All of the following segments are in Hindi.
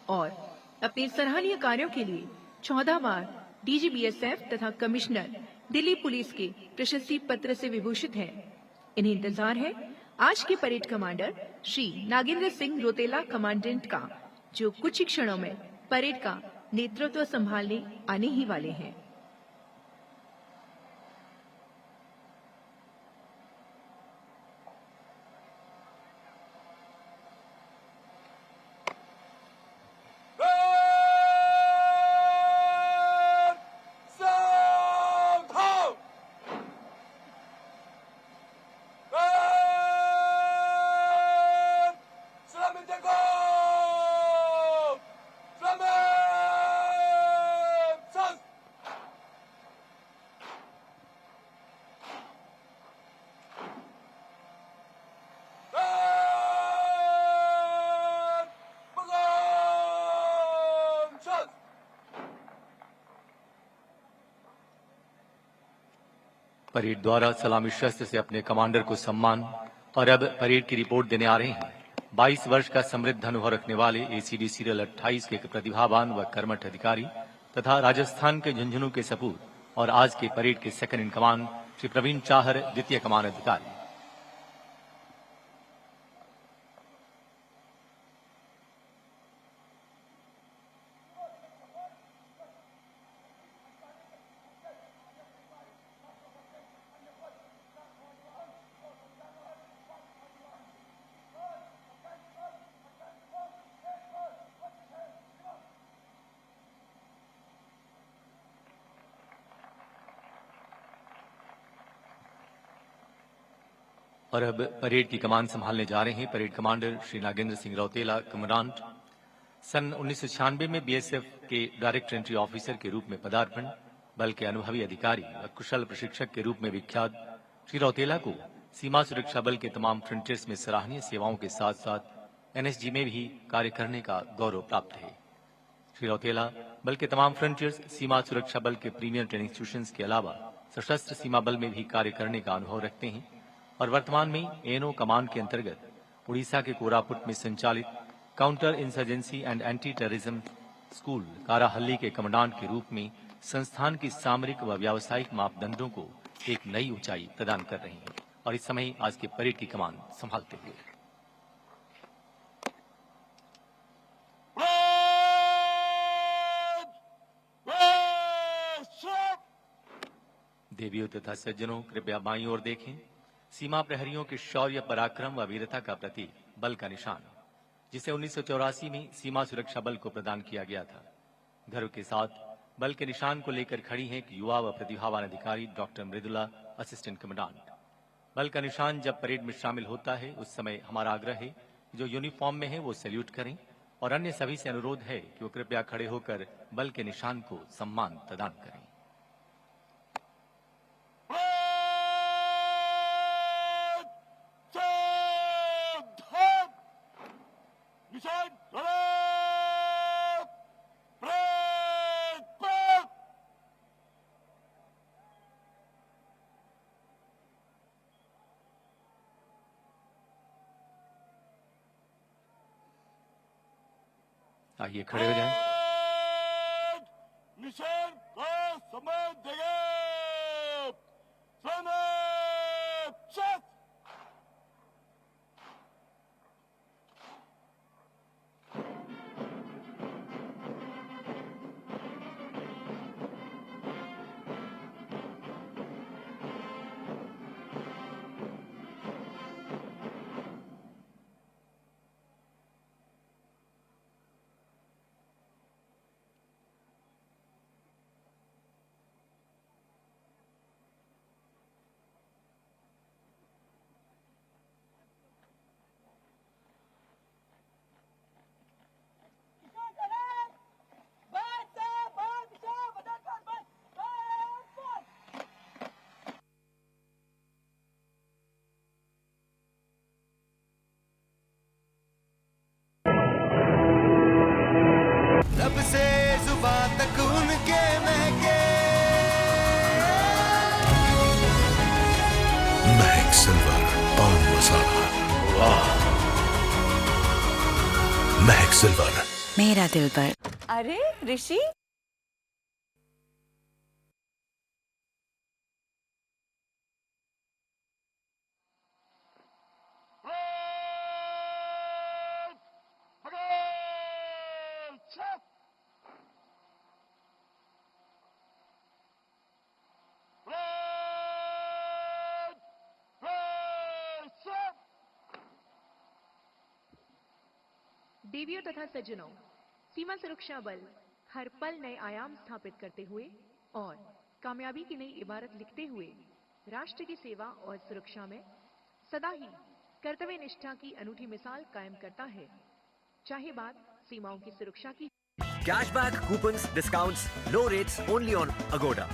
और अपने सराहनीय कार्यों के लिए 14 बार DGBSF तथा कमिश्नर दिल्ली पुलिस के प्रशस्ति पत्र से विभूषित हैं। इन्हें इंतजार है आज के parade commander Shri Nagendra Singh Rautela commandant का, जो कुछ ही क्षणों में परेड का नेतृत्व संभालने आने ही वाले हैं। परेड द्वारा सलामी शस्त्र से अपने कमांडर को सम्मान। और अब परेड की रिपोर्ट देने आ रहे हैं 22 वर्ष का समृद्ध अनुभव रखने वाले ACD सीरियल 28 के प्रतिभावान व कर्मठ अधिकारी तथा राजस्थान के झुंझुनू के सपूत और आज के परेड के second in command Shri Praveen Chahar, द्वितीय कमान अधिकारी। और अब परेड की कमान संभालने जा रहे हैं parade commander Shri Nagendra Singh Rautela commandant. सन 1996 में BSF के डायरेक्ट एंट्री ऑफिसर के रूप में पदार्पण, बल के अनुभवी अधिकारी व कुशल प्रशिक्षक के रूप में विख्यात श्री रौतेला को सीमा सुरक्षा बल के तमाम फ्रंटियर्स में सराहनीय सेवाओं के साथ साथ NSG में भी कार्य करने का गौरव प्राप्त है। श्री रौतेला बल के तमाम फ्रंटियर्स, सीमा सुरक्षा बल के प्रीमियर ट्रेनिंग इंस्टीट्यूशंस के अलावा सशस्त्र सीमा बल में भी कार्य करने का अनुभव रखते हैं और वर्तमान में ANO कमान के अंतर्गत उड़ीसा के कोरापुट में संचालित counter insurgency and anti terrorism school Karahalli के कमांडेंट के रूप में संस्थान की सामरिक व व्यावसायिक मापदंडों को एक नई ऊंचाई प्रदान कर रहे हैं और इस समय आज के परेड की कमान संभालते हुए देवियों तथा सज्जनों, कृपया बाईं ओर देखें। सीमा प्रहरियों के शौर्य, पराक्रम व वीरता का प्रतीक बल का निशान, जिसे 1984 में सीमा सुरक्षा बल को प्रदान किया गया था। गर्व के साथ बल के निशान को लेकर खड़ी हैं एक युवा व प्रतिभावान अधिकारी डॉक्टर मृदुला, असिस्टेंट कमांडेंट। बल का निशान जब परेड में शामिल होता है उस समय हमारा आग्रह है जो यूनिफॉर्म में है वो सैल्यूट करें और अन्य सभी से अनुरोध है कि वो कृपया खड़े होकर बल के निशान को सम्मान प्रदान करें। आइए खड़े हो जाएं। निशान का समय देगा। सिल्वर पान मसाला। वाह, महक सिल्वर मेरा दिल पर। अरे ऋषि, देवियों तथा सज्जनों, सीमा सुरक्षा बल हर पल नए आयाम स्थापित करते हुए और कामयाबी की नई इबारत लिखते हुए राष्ट्र की सेवा और सुरक्षा में सदा ही कर्तव्य निष्ठा की अनूठी मिसाल कायम करता है। चाहे बात सीमाओं की सुरक्षा की Cashback, coupons, discounts, low rates only on Agoda.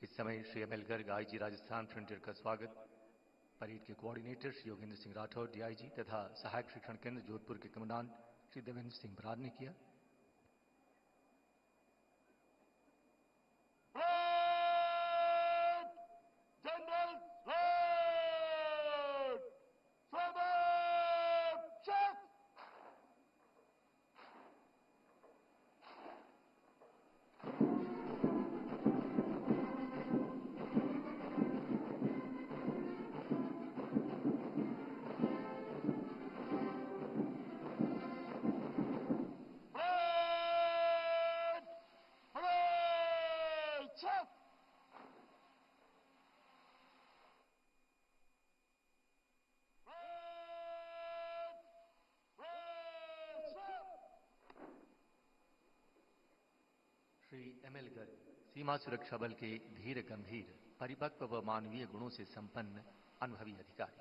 इस समय Shri M L Garg IG Rajasthan frontier का स्वागत परेड के कोऑर्डिनेटर श्री योगेंद्र सिंह राठौर डीआईजी तथा सहायक शिक्षण केंद्र जोधपुर के कमांडेंट श्री देवेंद्र सिंह बरार ने किया। जनरल समाप्त। श्री एम एल गर्ग सीमा सुरक्षा बल के धीर गंभीर परिपक्व व मानवीय गुणों से संपन्न अनुभवी अधिकारी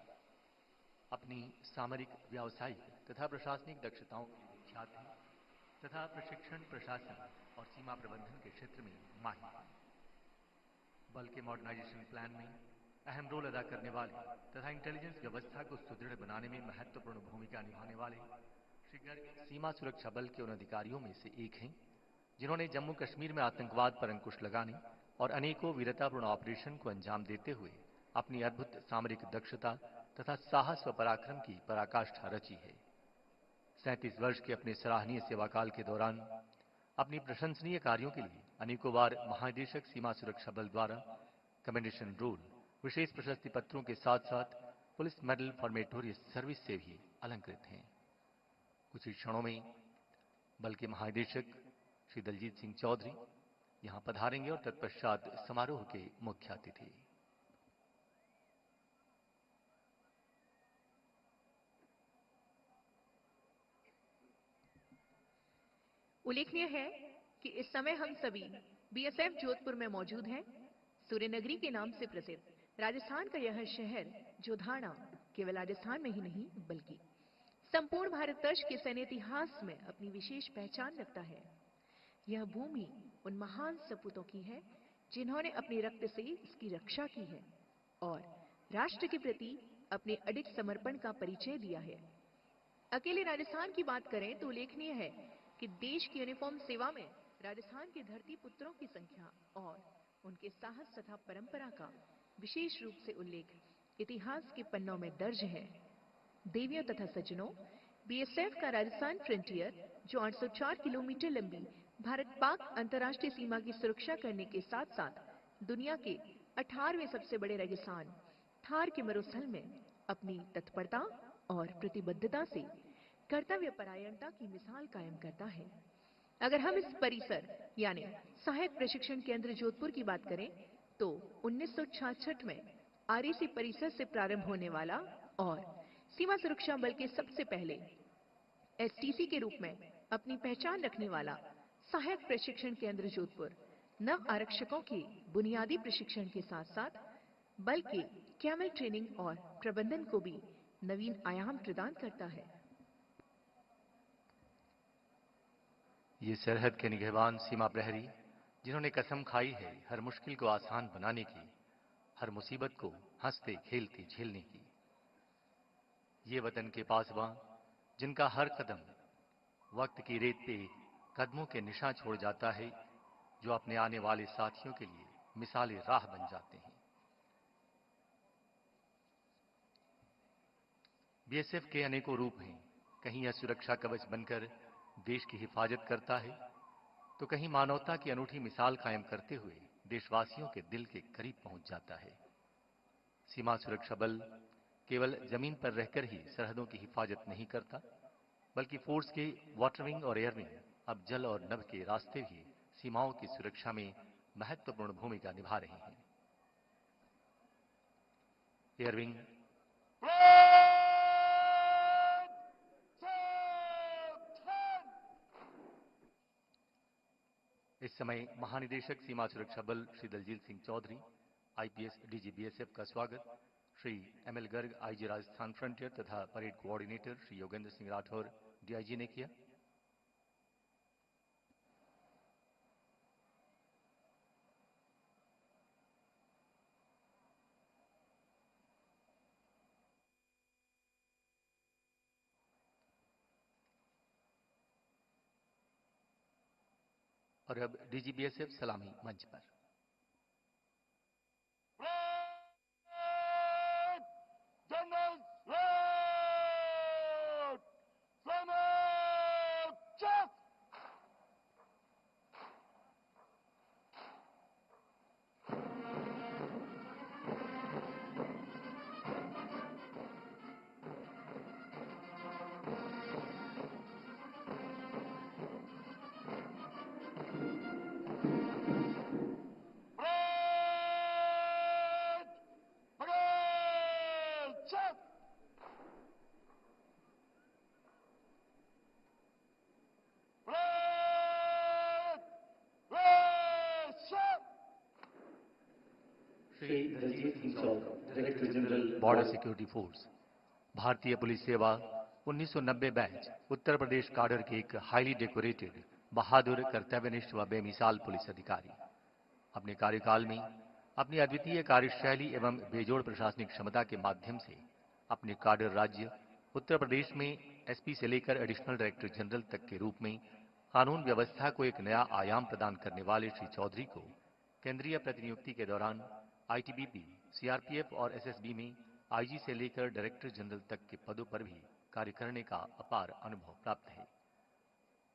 अपनी सामरिक व्यावसायिक तथा प्रशासनिक दक्षताओं के लिए विख्यात हैं तथा प्रशिक्षण प्रशासन और सीमा प्रबंधन के क्षेत्र में माहिर हैं। बल के मॉडर्नाइजेशन प्लान में अहम रोल अदा करने वाले तथा इंटेलिजेंस व्यवस्था को सुदृढ़ बनाने में महत्वपूर्ण भूमिका निभाने वाले श्री गर्ग सीमा सुरक्षा बल के उन अधिकारियों में से एक हैं जिन्होंने जम्मू कश्मीर में आतंकवाद पर अंकुश लगाने और अनेकों वीरतापूर्ण ऑपरेशन को अंजाम देते हुए अपनी अद्भुत सामरिक दक्षता तथा साहस व पराक्रम की पराकाष्ठा रची है। 37 वर्ष के अपने सराहनीय सेवाकाल के दौरान अपनी प्रशंसनीय कार्यों के लिए अनेकों बार महानिदेशक सीमा सुरक्षा बल द्वारा कमेंडेशन रोल, विशेष प्रशस्ति पत्रों के साथ साथ police medal for meritorious service से भी अलंकृत हैं। कुछ ही क्षणों में बल के महानिदेशक श्री दलजीत सिंह चौधरी यहां पधारेंगे और तत्पश्चात समारोह के मुख्य अतिथि। उल्लेखनीय है कि इस समय हम सभी बीएसएफ जोधपुर में मौजूद हैं। सूर्यनगरी के नाम से प्रसिद्ध राजस्थान का यह शहर जोधाना केवल राजस्थान में ही नहीं बल्कि संपूर्ण भारतवर्ष के सैन्य इतिहास में अपनी विशेष पहचान रखता है। यह भूमि उन महान सपूतों की है जिन्होंने अपने रक्त से इसकी रक्षा की है और राष्ट्र के प्रति अपने अडिग समर्पण का परिचय दिया है। अकेले राजस्थान की बात करें तो उल्लेखनीय है कि देश की यूनिफॉर्म सेवा में राजस्थान के धरती पुत्रों की संख्या और उनके साहस तथा परंपरा का विशेष रूप से उल्लेख इतिहास के पन्नों में दर्ज है। देवियों तथा सज्जनों, बीएसएफ का राजस्थान फ्रंटियर जो 804 किलोमीटर लंबी भारत पाक अंतर्राष्ट्रीय सीमा की सुरक्षा करने के साथ साथ दुनिया के 18वें सबसे बड़े रेगिस्तान थार के मरुस्थल में अपनी तत्परता और प्रतिबद्धता से कर्तव्य परायणता की मिसाल कायम करता है। अगर हम इस परिसर यानी सहायक प्रशिक्षण केंद्र जोधपुर की बात करें तो 1966 में आरएसी परिसर से प्रारंभ होने वाला और सीमा सुरक्षा बल के सबसे पहले एसटीसी के रूप में अपनी पहचान रखने वाला सहायक प्रशिक्षण केंद्र जोधपुर नव आरक्षकों के बुनियादी प्रशिक्षण के साथ साथ बल के कैमल ट्रेनिंग और प्रबंधन को भी नवीन आयाम प्रदान करता है। ये सरहद के निगहबान सीमा प्रहरी जिन्होंने कसम खाई है हर मुश्किल को आसान बनाने की, हर मुसीबत को हंसते खेलते झेलने की। ये वतन के पासबां जिनका हर कदम वक्त की रेत पे कदमों के निशान छोड़ जाता है, जो अपने आने वाले साथियों के लिए मिसाली राह बन जाते हैं। बीएसएफ के अनेकों रूप हैं। कहीं यह सुरक्षा कवच बनकर देश की हिफाजत करता है, तो कहीं मानवता की अनूठी मिसाल कायम करते हुए देशवासियों के दिल के करीब पहुंच जाता है। सीमा सुरक्षा बल केवल जमीन पर रहकर ही सरहदों की हिफाजत नहीं करता, बल्कि फोर्स के वाटर विंग और एयर विंग अब जल और नभ के रास्ते भी सीमाओं की सुरक्षा में महत्वपूर्ण भूमिका निभा रहे हैं। एयर विंग इस समय महानिदेशक सीमा सुरक्षा बल Shri Daljit Singh Chaudhary, IPS DG BSF का स्वागत Shri ML Garg, IG Rajasthan frontier तथा parade coordinator Shri Yogendra Singh Rathore, DIG ने किया। और अब डीजी बीएसएफ सलामी मंच पर। General road from check Shri Daljit Singh Chaudhary, director general border security force, भारतीय पुलिस सेवा 1990 बैच, उत्तर प्रदेश काडर के एक हाईली डेकोरेटेड, बहादुर, कर्तव्यनिष्ठ व बेमिसाल पुलिस अधिकारी। अपने कार्यकाल में अपनी अद्वितीय कार्यशैली एवं बेजोड़ प्रशासनिक क्षमता के माध्यम से अपने काडर राज्य उत्तर प्रदेश में एसपी से लेकर एडिशनल डायरेक्टर जनरल तक के रूप में कानून व्यवस्था को एक नया आयाम प्रदान करने वाले श्री चौधरी को केंद्रीय प्रतिनियुक्ति के दौरान आईटीबीपी, सीआरपीएफ और एसएसबी में आईजी से लेकर डायरेक्टर जनरल तक के पदों पर भी कार्य करने का अपार अनुभव प्राप्त है।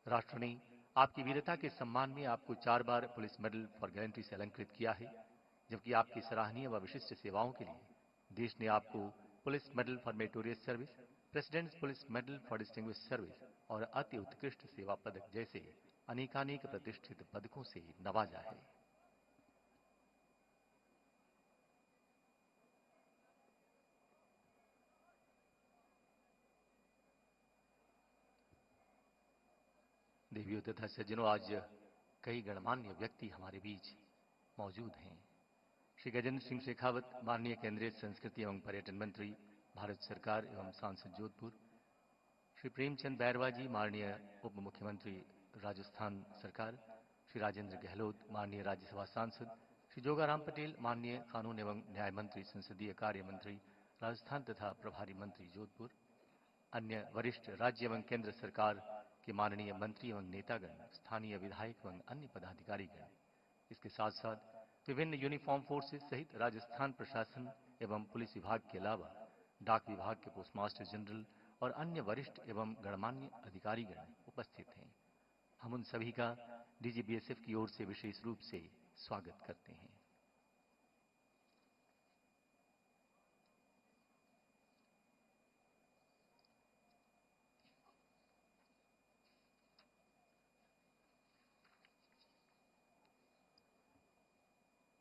राष्ट्र ने आपकी वीरता के सम्मान में आपको 4 बार पुलिस मेडल फॉर गैलेंट्री से अलंकृत किया है, जबकि आपकी सराहनीय व विशिष्ट सेवाओं के लिए देश ने आपको police medal for meritorious service, presidents police medal for distinguished service और अति उत्कृष्ट सेवा पदक जैसे अनेकानेक प्रतिष्ठित पदकों से नवाजा है। देवियों तथा सज्जनों, आज कई गणमान्य व्यक्ति हमारे बीच मौजूद हैं। श्री गजेंद्र सिंह शेखावत, माननीय केंद्रीय संस्कृति एवं पर्यटन मंत्री, भारत सरकार एवं सांसद जोधपुर। श्री प्रेमचंद बैरवा जी, माननीय उप मुख्यमंत्री, राजस्थान सरकार। श्री राजेंद्र गहलोत, माननीय राज्यसभा सांसद। श्री जोगाराम पटेल, माननीय कानून एवं न्याय मंत्री, संसदीय कार्य मंत्री, राजस्थान तथा प्रभारी मंत्री, जोधपुर। अन्य वरिष्ठ राज्य एवं केंद्र सरकार के माननीय मंत्री एवं नेतागण, स्थानीय विधायक एवं अन्य पदाधिकारीगण। इसके साथ साथ विभिन्न यूनिफॉर्म फोर्सेस सहित राजस्थान प्रशासन एवं पुलिस विभाग के अलावा डाक विभाग के पोस्टमास्टर जनरल और अन्य वरिष्ठ एवं गणमान्य अधिकारीगण उपस्थित हैं। हम उन सभी का डीजी बीएसएफ की ओर से विशेष रूप से स्वागत करते हैं।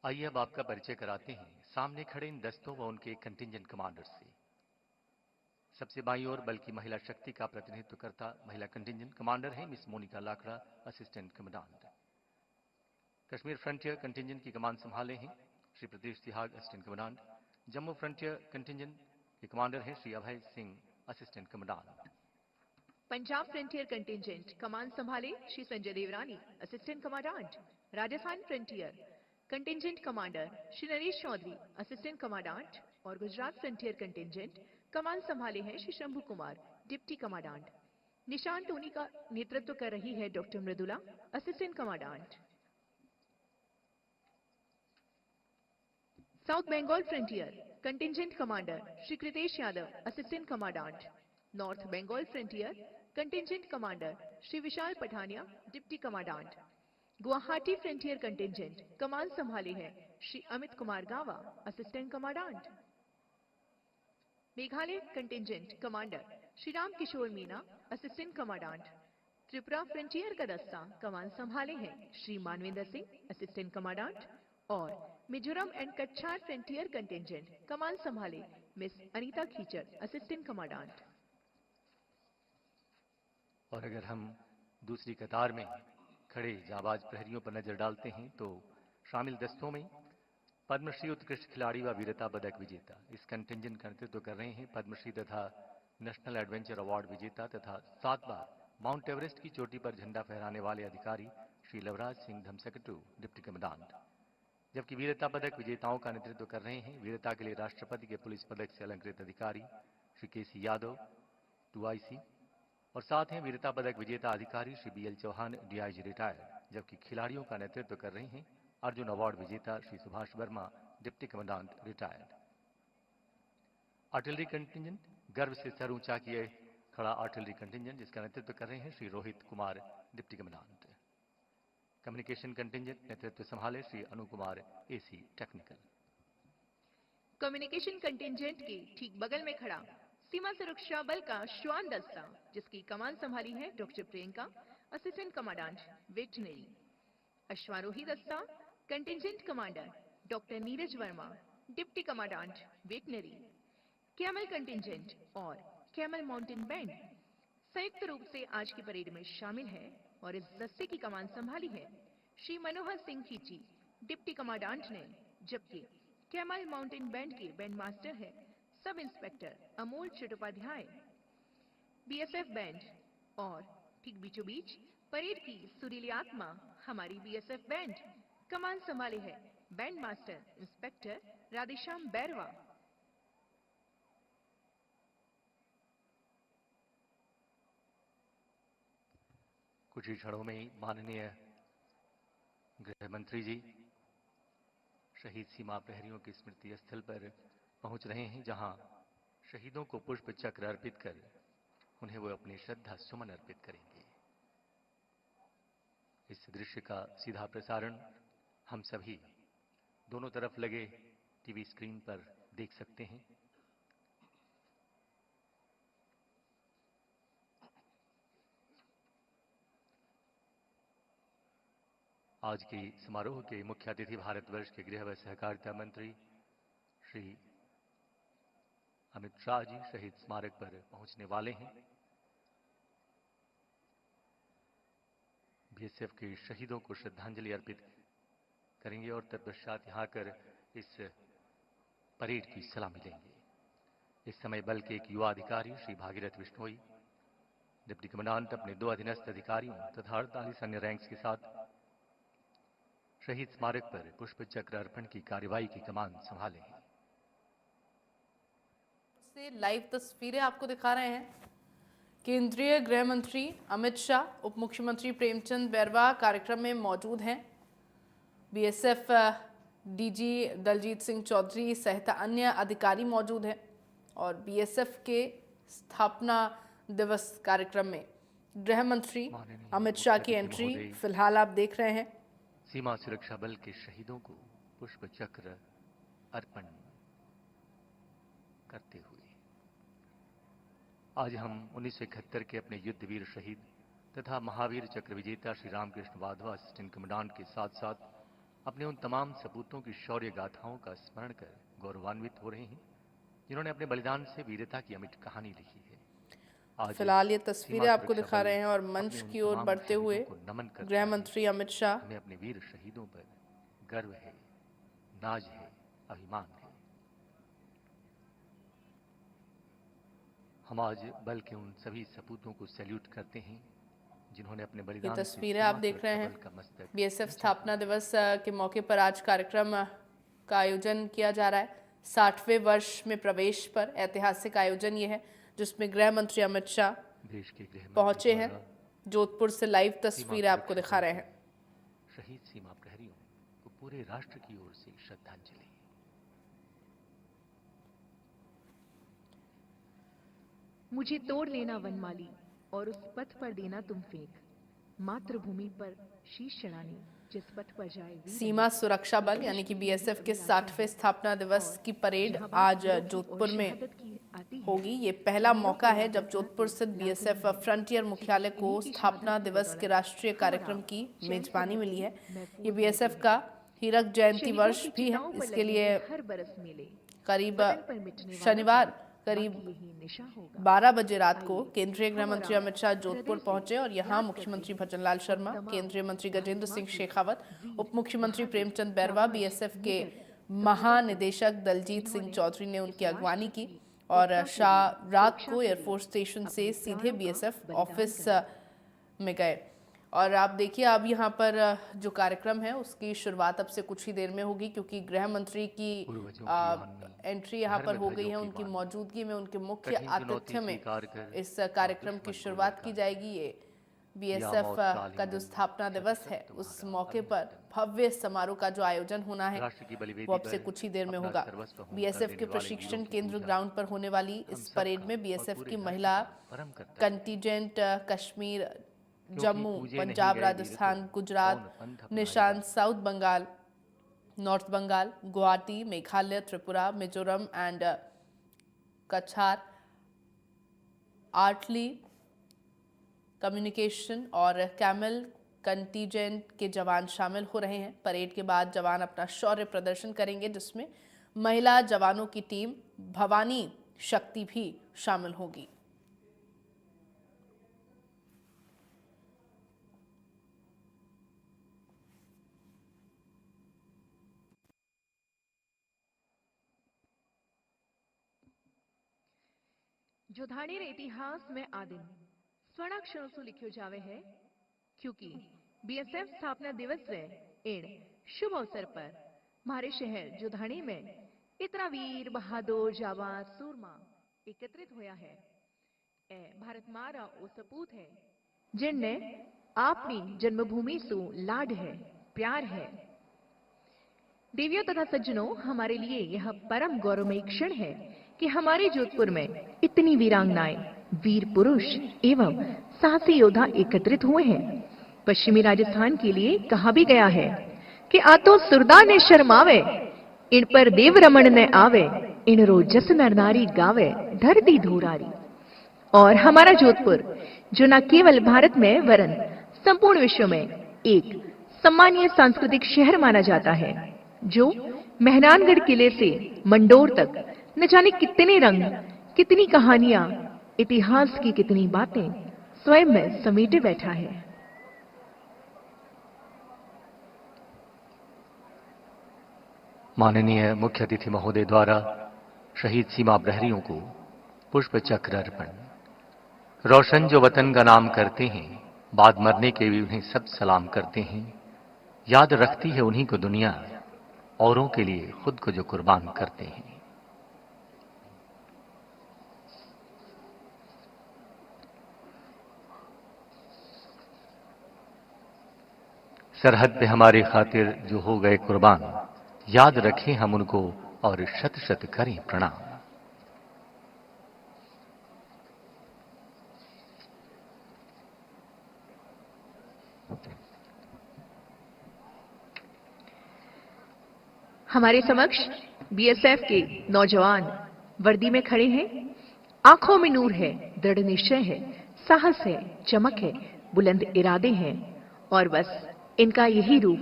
आइए अब आपका परिचय कराते हैं सामने खड़े इन दस्तों व उनके कंटिंजेंट कमांडर से। सबसे बाईं ओर बल की महिला शक्ति का प्रतिनिधित्व करता महिला कंटिंजेंट कमांडर है miss Monika Lakhra, assistant commandant. Kashmir frontier contingent की कमान संभाले हैं Shri Pratish Tihag, assistant commandant. Jammu frontier contingent के कमांडर हैं Shri Abhay Singh, assistant commandant. Punjab frontier contingent कमान संभाले Shri Sanjay Devrani, assistant commandant. Rajasthan frontier contingent commander Shri Naresh Chaudhary, assistant commandant. और गुजरात फ्रंटियर कंटिंजेंट कमान संभाले हैं श्री शंभू कुमार, डिप्टी कमांडेंट। निशान टोनी का नेतृत्व कर रही है doctor Mridula, assistant commandant. South Bengal frontier contingent commander Shri Kritesh Yadav, assistant commandant. North Bengal frontier contingent commander Shri Vishal Pathania, deputy commandant. Guwahati frontier contingent कमान संभाले है Shri Amit Kumar Gawa, assistant commandant. Meghalaya contingent commander Shri Ram Kishore Meena, assistant commandant. Tripura frontier का दस्ता कमान संभाले हैं श्री मानवेंद्र सिंह, असिस्टेंट कमांडेंट। और Mizoram and Cachar frontier contingent कमान संभाले miss Anita Khichar, assistant commandant. और अगर हम दूसरी कतार में खड़े जाबाज प्रहरियों पर नजर डालते हैं तो शामिल दस्तों में पद्मश्री उत्कृष्ट खिलाड़ी व वीरता पदक विजेता इस कंटिंजेंट का नेतृत्व कर रहे हैं पद्मश्री तथा नेशनल एडवेंचर अवार्ड विजेता तथा 7 बार माउंट एवरेस्ट की चोटी पर झंडा फहराने वाले अधिकारी श्री लवराज सिंह धमसकटू, डिप्टी कमांडेंट। जबकि वीरता पदक विजेताओं का नेतृत्व कर रहे हैं वीरता के लिए राष्ट्रपति के पुलिस पदक से अलंकृत अधिकारी श्री केसी यादव, 2IC, और साथ हैं वीरता पदक विजेता अधिकारी Shri BL Chauhan, DIG retired. जबकि खिलाड़ियों का नेतृत्व कर रहे हैं अर्जुन अवार्ड विजेता Shri Subhash Verma, deputy commandant retired. Artillery contingent गर्व से सर ऊंचा किए खड़ा आर्टिलरी कंटिंजेंट जिसका नेतृत्व कर रहे हैं Shri Rohit Kumar, deputy commandant. Communication contingent नेतृत्व संभाले Shri Anu Kumar, AC technical. Communication contingent के ठीक बगल में खड़ा सीमा सुरक्षा बल का श्वान दस्ता जिसकी कमान संभाली है doctor Priyanka, assistant commandant veterinary. अश्वारोही दस्ता contingent commander doctor Neeraj Verma, deputy commandant veterinary. Camel contingent और कैमल माउंटेन बैंड संयुक्त रूप से आज की परेड में शामिल है और इस दस्ते की कमान संभाली है श्री मनोहर सिंह खींची, डिप्टी कमांडेंट ने। जबकि कैमल माउंटेन बैंड के बैंड मास्टर है sub inspector Amol Chattopadhyay. BSF band और ठीक बीचों बीच परेड की सुरीली आत्मा हमारी BSF बैंड कमान संभाले है band master inspector Radheshyam Bairwa. कुछ ही क्षणों में माननीय गृह मंत्री जी शहीद सीमा प्रहरियों की स्मृति स्थल पर पहुंच रहे हैं जहां शहीदों को पुष्प चक्र अर्पित कर उन्हें वो अपनी श्रद्धा सुमन अर्पित करेंगे। इस दृश्य का सीधा प्रसारण हम सभी दोनों तरफ लगे टीवी स्क्रीन पर देख सकते हैं। आज के समारोह के मुख्य अतिथि भारतवर्ष के गृह व सहकारिता मंत्री श्री अमित शाह जी शहीद स्मारक पर पहुंचने वाले हैं। BSF के शहीदों को श्रद्धांजलि अर्पित करेंगे और तत्पश्चात यहां कर इस परेड की सलामी लेंगे। इस समय बल के एक युवा अधिकारी श्री भागीरथ बिश्नोई, डिप्टी कमांडेंट अपने 2 अधीनस्थ अधिकारियों तथा 48 अन्य रैंक्स के साथ शहीद स्मारक पर पुष्प चक्र अर्पण की कार्यवाही की कमान संभाले हैं। से लाइव तस्वीरें आपको दिखा रहे हैं। केंद्रीय गृह मंत्री अमित शाह, उप मुख्यमंत्री प्रेमचंद बैरवा कार्यक्रम में मौजूद हैं। BSF DG दलजीत सिंह चौधरी सहित अन्य अधिकारी मौजूद हैं और BSF के स्थापना दिवस कार्यक्रम में गृह मंत्री अमित शाह की एंट्री फिलहाल आप देख रहे हैं। सीमा सुरक्षा बल के शहीदों को पुष्प चक्र अर्पण करते हुए आज हम 1971 के अपने युद्धवीर शहीद तथा महावीर चक्र विजेता श्री रामकृष्ण वाधवा असिस्टेंट कमांडेंट के साथ साथ अपने उन तमाम सपूतों की शौर्य गाथाओं का स्मरण कर गौरवान्वित हो रहे हैं जिन्होंने अपने बलिदान से वीरता की अमिट कहानी लिखी है। आज फिलहाल ये तस्वीरें आपको दिखा रहे हैं और मंच की ओर बढ़ते हुए गृह मंत्री अमित शाह हमें अपने वीर शहीदों पर गर्व है, नाज है, अभिमान है। हम आज बल के उन सभी सपूतों को सैल्यूट करते हैं जिन्होंने अपने ये बलिदान से तस्वीरें आप देख रहे बल का मस्तक हैं। BSF स्थापना दिवस के मौके पर आज कार्यक्रम का आयोजन किया जा रहा है। 60वें वर्ष में प्रवेश पर ऐतिहासिक आयोजन ये है। जिसमें गृह मंत्री अमित शाह देश के गृह पहुंचे हैं। जोधपुर से लाइव तस्वीरें आपको दिखा रहे हैं। शहीद सीमा प्रहरियों को पूरे राष्ट्र की ओर से श्रद्धांजलि। मुझे तोड़ लेना वनमाली और उस पथ पर देना तुम फेंक, मातृभूमि पर शीश चढ़ाने जिस पथ पर जाए वीर। सीमा सुरक्षा बल यानी कि बीएसएफ के 60वें स्थापना दिवस की परेड आज जोधपुर में होगी। ये पहला मौका है जब जोधपुर स्थित बीएसएफ फ्रंटियर मुख्यालय को स्थापना दिवस के राष्ट्रीय कार्यक्रम की मेजबानी मिली है। ये बीएसएफ का हीरक जयंती वर्ष भी है। इसके लिए हर बरस मिले करीब शनिवार करीब 12 बजे रात को केंद्रीय गृह मंत्री अमित शाह जोधपुर पहुंचे और यहां मुख्यमंत्री भजनलाल शर्मा, केंद्रीय मंत्री गजेंद्र सिंह शेखावत, उप मुख्यमंत्री प्रेमचंद बैरवा, बीएसएफ के महानिदेशक दलजीत सिंह चौधरी ने उनकी अगवानी की और शाह रात को एयरफोर्स स्टेशन से सीधे बीएसएफ ऑफिस में गए। और आप देखिए अब यहाँ पर जो कार्यक्रम है उसकी शुरुआत अब से कुछ ही देर में होगी, क्योंकि गृह मंत्री की एंट्री यहाँ पर हो गई है। उनकी मौजूदगी में, उनके मुख्य आतिथ्य में इस कार्यक्रम की शुरुआत की जाएगी। ये बीएसएफ का जो स्थापना दिवस है उस मौके पर भव्य समारोह का जो आयोजन होना है वो अब से कुछ ही देर में होगा। बीएसएफ के प्रशिक्षण केंद्र ग्राउंड पर होने वाली इस परेड में बीएसएफ की महिला कंटीजेंट कश्मीर, जम्मू, पंजाब, राजस्थान, गुजरात, निशान, south Bengal, north Bengal, Guwahati, Meghalaya, Tripura, Mizoram and Cachar, artillery, communication और कैमल कंटीजेंट के जवान शामिल हो रहे हैं। परेड के बाद जवान अपना शौर्य प्रदर्शन करेंगे, जिसमें महिला जवानों की टीम भवानी शक्ति भी शामिल होगी। जो धाणेर इतिहास में आदिन स्वर्णाक्षरों से लिखियो जावे है, क्योंकि बीएसएफ स्थापना दिवस रे एण शुभ अवसर पर हमारे शहर जोधाणी में इतना वीर बहादुर जाबाज सूरमा एकत्रित होया है। ए भारत मारा वो सपूत है जिनने अपनी जन्मभूमि से लाड है, प्यार है। देवियों तथा सज्जनों, हमारे लिए यह परम गौरवमयी क्षण है कि हमारे जोधपुर में इतनी वीरांगनाएं, वीर पुरुष एवं साहसी योद्धा एकत्रित हुए हैं। पश्चिमी राजस्थान के लिए कहा भी गया है कि आतो सुरदा ने शर्मावे, इन पर देव रमण ने आवे, इन रो जस नर नारी गावे, धरती धूरारी। और हमारा जोधपुर जो न केवल भारत में वरन संपूर्ण विश्व में एक सम्मानीय सांस्कृतिक शहर माना जाता है, जो मेहरानगढ़ किले से मंडोर तक न जाने कितने रंग, कितनी कहानियां, इतिहास की कितनी बातें स्वयं में समेटे बैठा है। माननीय मुख्य अतिथि महोदय द्वारा शहीद सीमा प्रहरियों को पुष्प चक्र अर्पण। रोशन जो वतन का नाम करते हैं, बाद मरने के भी उन्हें सब सलाम करते हैं। याद रखती है उन्हीं को दुनिया, औरों के लिए खुद को जो कुर्बान करते हैं। सरहद पे हमारे खातिर जो हो गए कुर्बान, याद रखें हम उनको और शत शत करें प्रणाम। हमारे समक्ष बीएसएफ के नौजवान वर्दी में खड़े हैं। आंखों में नूर है, दृढ़ निश्चय है, साहस है, चमक है, बुलंद इरादे हैं और बस इनका यही रूप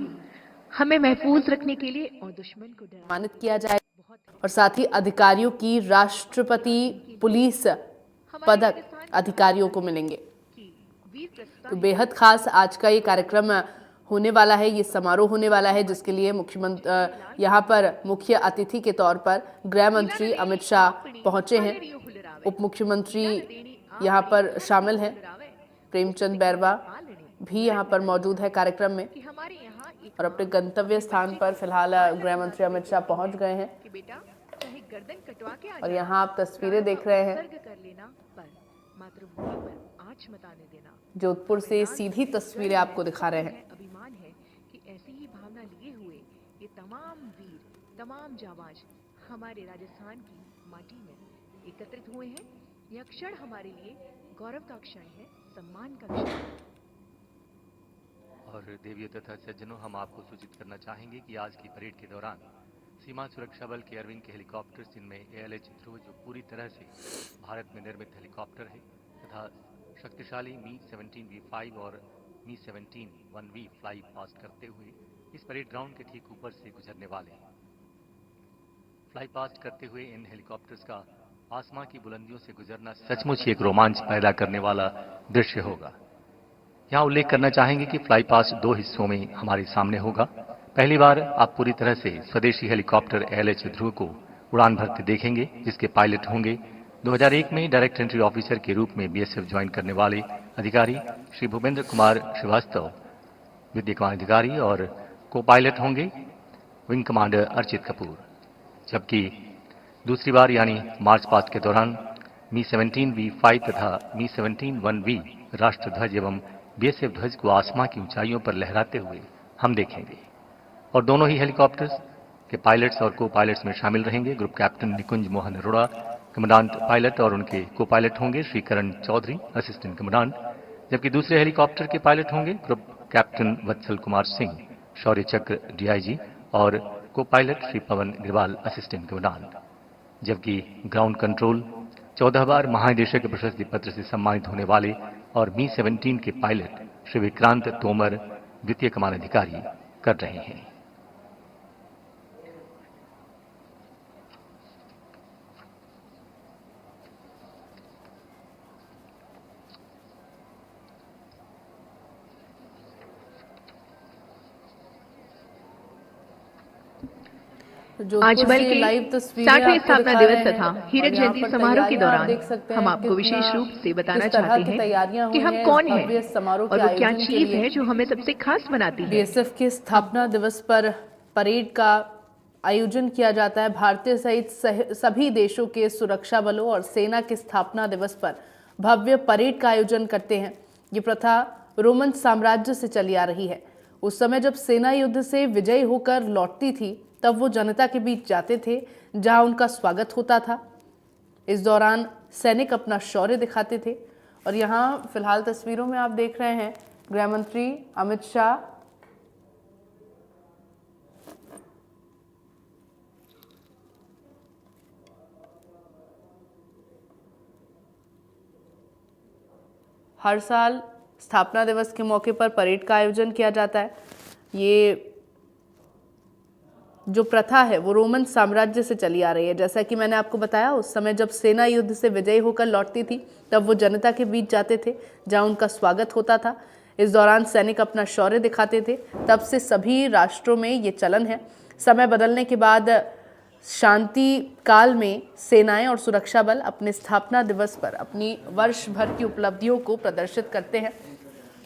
हमें महफूज रखने के लिए और दुश्मन को सम्मानित किया जाएगा। और साथ ही अधिकारियों की राष्ट्रपति पुलिस पदक अधिकारियों को मिलेंगे। तो बेहद खास आज का ये कार्यक्रम होने वाला है, ये समारोह होने वाला है, जिसके लिए मुख्यमंत्री यहाँ पर मुख्य अतिथि के तौर पर गृह मंत्री अमित शाह पहुंचे हैं। उप मुख्यमंत्री यहाँ पर शामिल हैं, प्रेमचंद बैरवा भी यहाँ पर मौजूद है कार्यक्रम में। और अपने गंतव्य स्थान पर फिलहाल गृह मंत्री अमित शाह पहुंच गए हैं। और यहाँ आप तस्वीरें देख रहे हैं मातृभूमि पर आँच मचाने देना। जोधपुर से सीधी तस्वीरें आपको दिखा रहे हैं। अभिमान है कि ऐसी ही भावना लिए हुए ये तमाम वीर, तमाम जाबाज हमारे राजस्थान की माटी में एकत्रित हुए हैं। यह क्षण हमारे लिए गौरव का क्षण है, सम्मान का क्षण है। और देवियों तथा सज्जनों, हम आपको सूचित करना चाहेंगे कि आज की परेड के दौरान सीमा सुरक्षा बल के अरविंद के हेलीकॉप्टर, जिनमें ALH ध्रुव जो पूरी तरह से भारत में निर्मित हेलीकॉप्टर है, तथा शक्तिशाली Mi-17V5 और Mi-17-1V फ्लाई पास्ट करते हुए इस परेड ग्राउंड के ठीक ऊपर से गुजरने वाले हैं। फ्लाई पास्ट करते हुए इन हेलीकॉप्टर्स का आसमां की बुलंदियों से गुजरना सचमुच एक रोमांच पैदा करने वाला दृश्य होगा। यहाँ उल्लेख करना चाहेंगे कि फ्लाई पास्ट 2 हिस्सों में हमारे सामने होगा। पहली बार आप पूरी तरह से स्वदेशी हेलीकॉप्टर ALH ध्रुव को उड़ान भरते देखेंगे, जिसके पायलट होंगे 2001 में डायरेक्ट एंट्री ऑफिसर के रूप में BSF ज्वाइन करने वाले अधिकारी श्री भूपेंद्र कुमार श्रीवास्तव, विद्युत कमान अधिकारी, और को पायलट होंगे विंग कमांडर अर्चित कपूर। जबकि दूसरी बार यानी मार्च पास्ट के दौरान Mi-17V5 तथा Mi-17-1V राष्ट्र ध्वज एवं BSF ध्वज को आसमां की ऊंचाइयों पर लहराते हुए हम देखेंगे। और दोनों ही हेलीकॉप्टर्स के पायलट्स और को पायलट्स में शामिल रहेंगे ग्रुप कैप्टन निकुंज मोहन अरोड़ा, कमांडेंट पायलट, और उनके को पायलट होंगे श्री करण चौधरी, असिस्टेंट कमांडेंट। जबकि दूसरे हेलीकॉप्टर के पायलट होंगे ग्रुप कैप्टन वत्सल कुमार सिंह, शौर्य चक्र DIG, और को pilot Shri Pawan Agarwal, assistant commandant. जबकि ग्राउंड कंट्रोल 14 बार महानिदेशक प्रशस्ति पत्र से सम्मानित होने वाले और Mi-17 के पायलट श्री विक्रांत तोमर, द्वितीय कमान अधिकारी, कर रहे हैं। आज बल के लाइव 60वें स्थापना दिवस तथा हीरक जयंती समारोह के दौरान हम आपको विशेष रूप से बताना चाहते हैं कि हम कौन हैं और वो क्या चीज है जो हमें सबसे खास बनाती है। BSF के स्थापना दिवस पर परेड का आयोजन किया जाता है। भारतीय सहित सभी देशों के सुरक्षा बलों और सेना के स्थापना दिवस पर भव्य परेड का आयोजन करते हैं। ये प्रथा रोमन साम्राज्य से चली आ रही है। उस समय जब सेना युद्ध से विजयी होकर लौटती थी, तब वो जनता के बीच जाते थे जहां उनका स्वागत होता था। इस दौरान सैनिक अपना शौर्य दिखाते थे। और यहाँ फिलहाल तस्वीरों में आप देख रहे हैं गृह मंत्री अमित शाह हर साल स्थापना दिवस के मौके पर परेड का आयोजन किया जाता है। ये जो प्रथा है वो रोमन साम्राज्य से चली आ रही है। जैसा कि मैंने आपको बताया, उस समय जब सेना युद्ध से विजयी होकर लौटती थी, तब वो जनता के बीच जाते थे जहां उनका स्वागत होता था। इस दौरान सैनिक अपना शौर्य दिखाते थे। तब से सभी राष्ट्रों में ये चलन है। समय बदलने के बाद शांति काल में सेनाएं और सुरक्षा बल अपने स्थापना दिवस पर अपनी वर्ष भर की उपलब्धियों को प्रदर्शित करते हैं।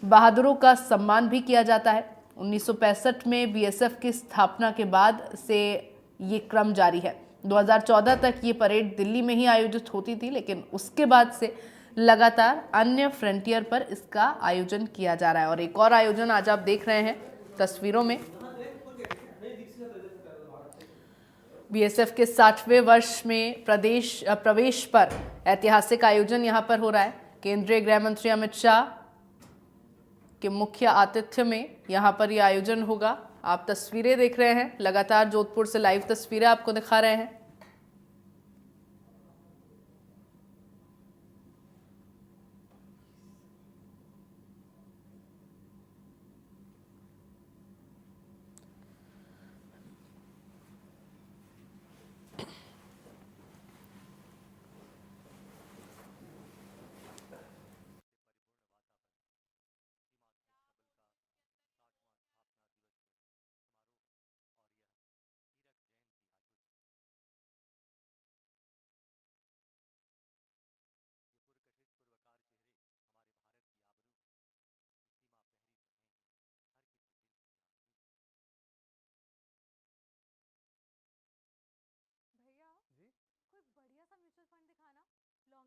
बहादुरों का सम्मान भी किया जाता है। 1965 में BSF की स्थापना के बाद से ये क्रम जारी है। 2014 तक ये परेड दिल्ली में ही आयोजित होती थी, लेकिन उसके बाद से लगातार अन्य फ्रंटियर पर इसका आयोजन किया जा रहा है। और एक और आयोजन आज आप देख रहे हैं तस्वीरों में, BSF के 60वें वर्ष में प्रवेश पर ऐतिहासिक आयोजन यहाँ पर हो रहा है। केंद्रीय गृह मंत्री अमित शाह के मुख्य आतिथ्य में यहाँ पर यह आयोजन होगा। आप तस्वीरें देख रहे हैं, लगातार जोधपुर से लाइव तस्वीरें आपको दिखा रहे हैं।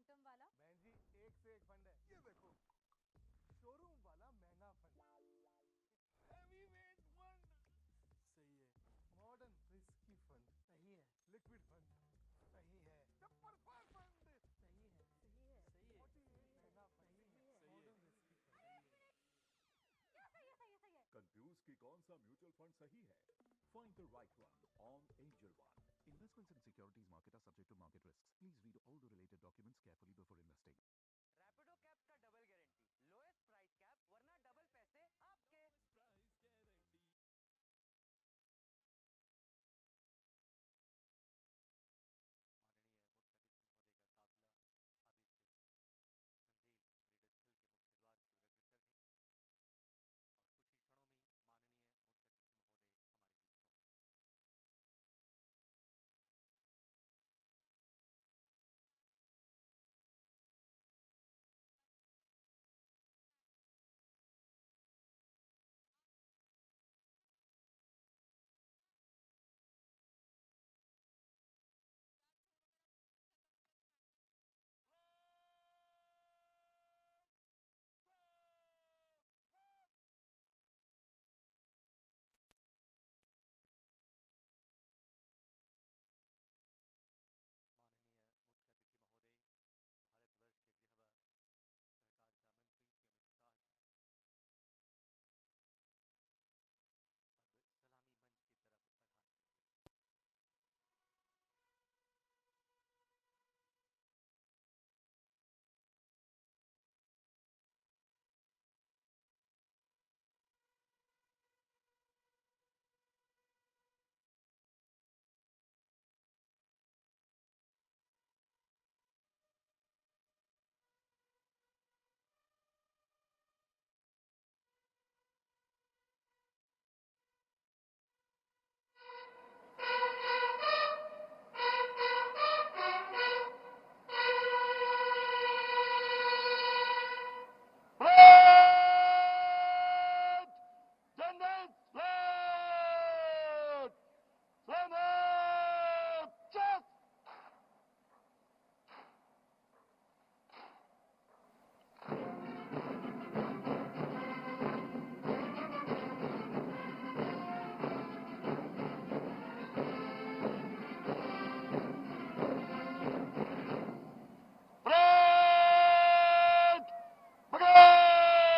लॉन्ग टर्म वाला? बहन जी एक से एक फंड है, ये देखो शोरूम वाला महंगा फंड, हैवी वेट फंड सही है, मॉडर्न रिस्की फंड सही है, लिक्विड फंड सही है, टप्पर फंड सही है, सही है, सही है, महंगा फंड सही है, मॉडर्न रिस्की फंड सही है, सही है, सही है। कंफ्यूज कि कौन सा म्यूचुअल फंड सही है? Find the right one on Angel One. Investments in securities market are subject to market risks. Please read all the related documents carefully before investing. Rapido cabs का double guarantee, lowest price cap वरना डबल पैसे आपके।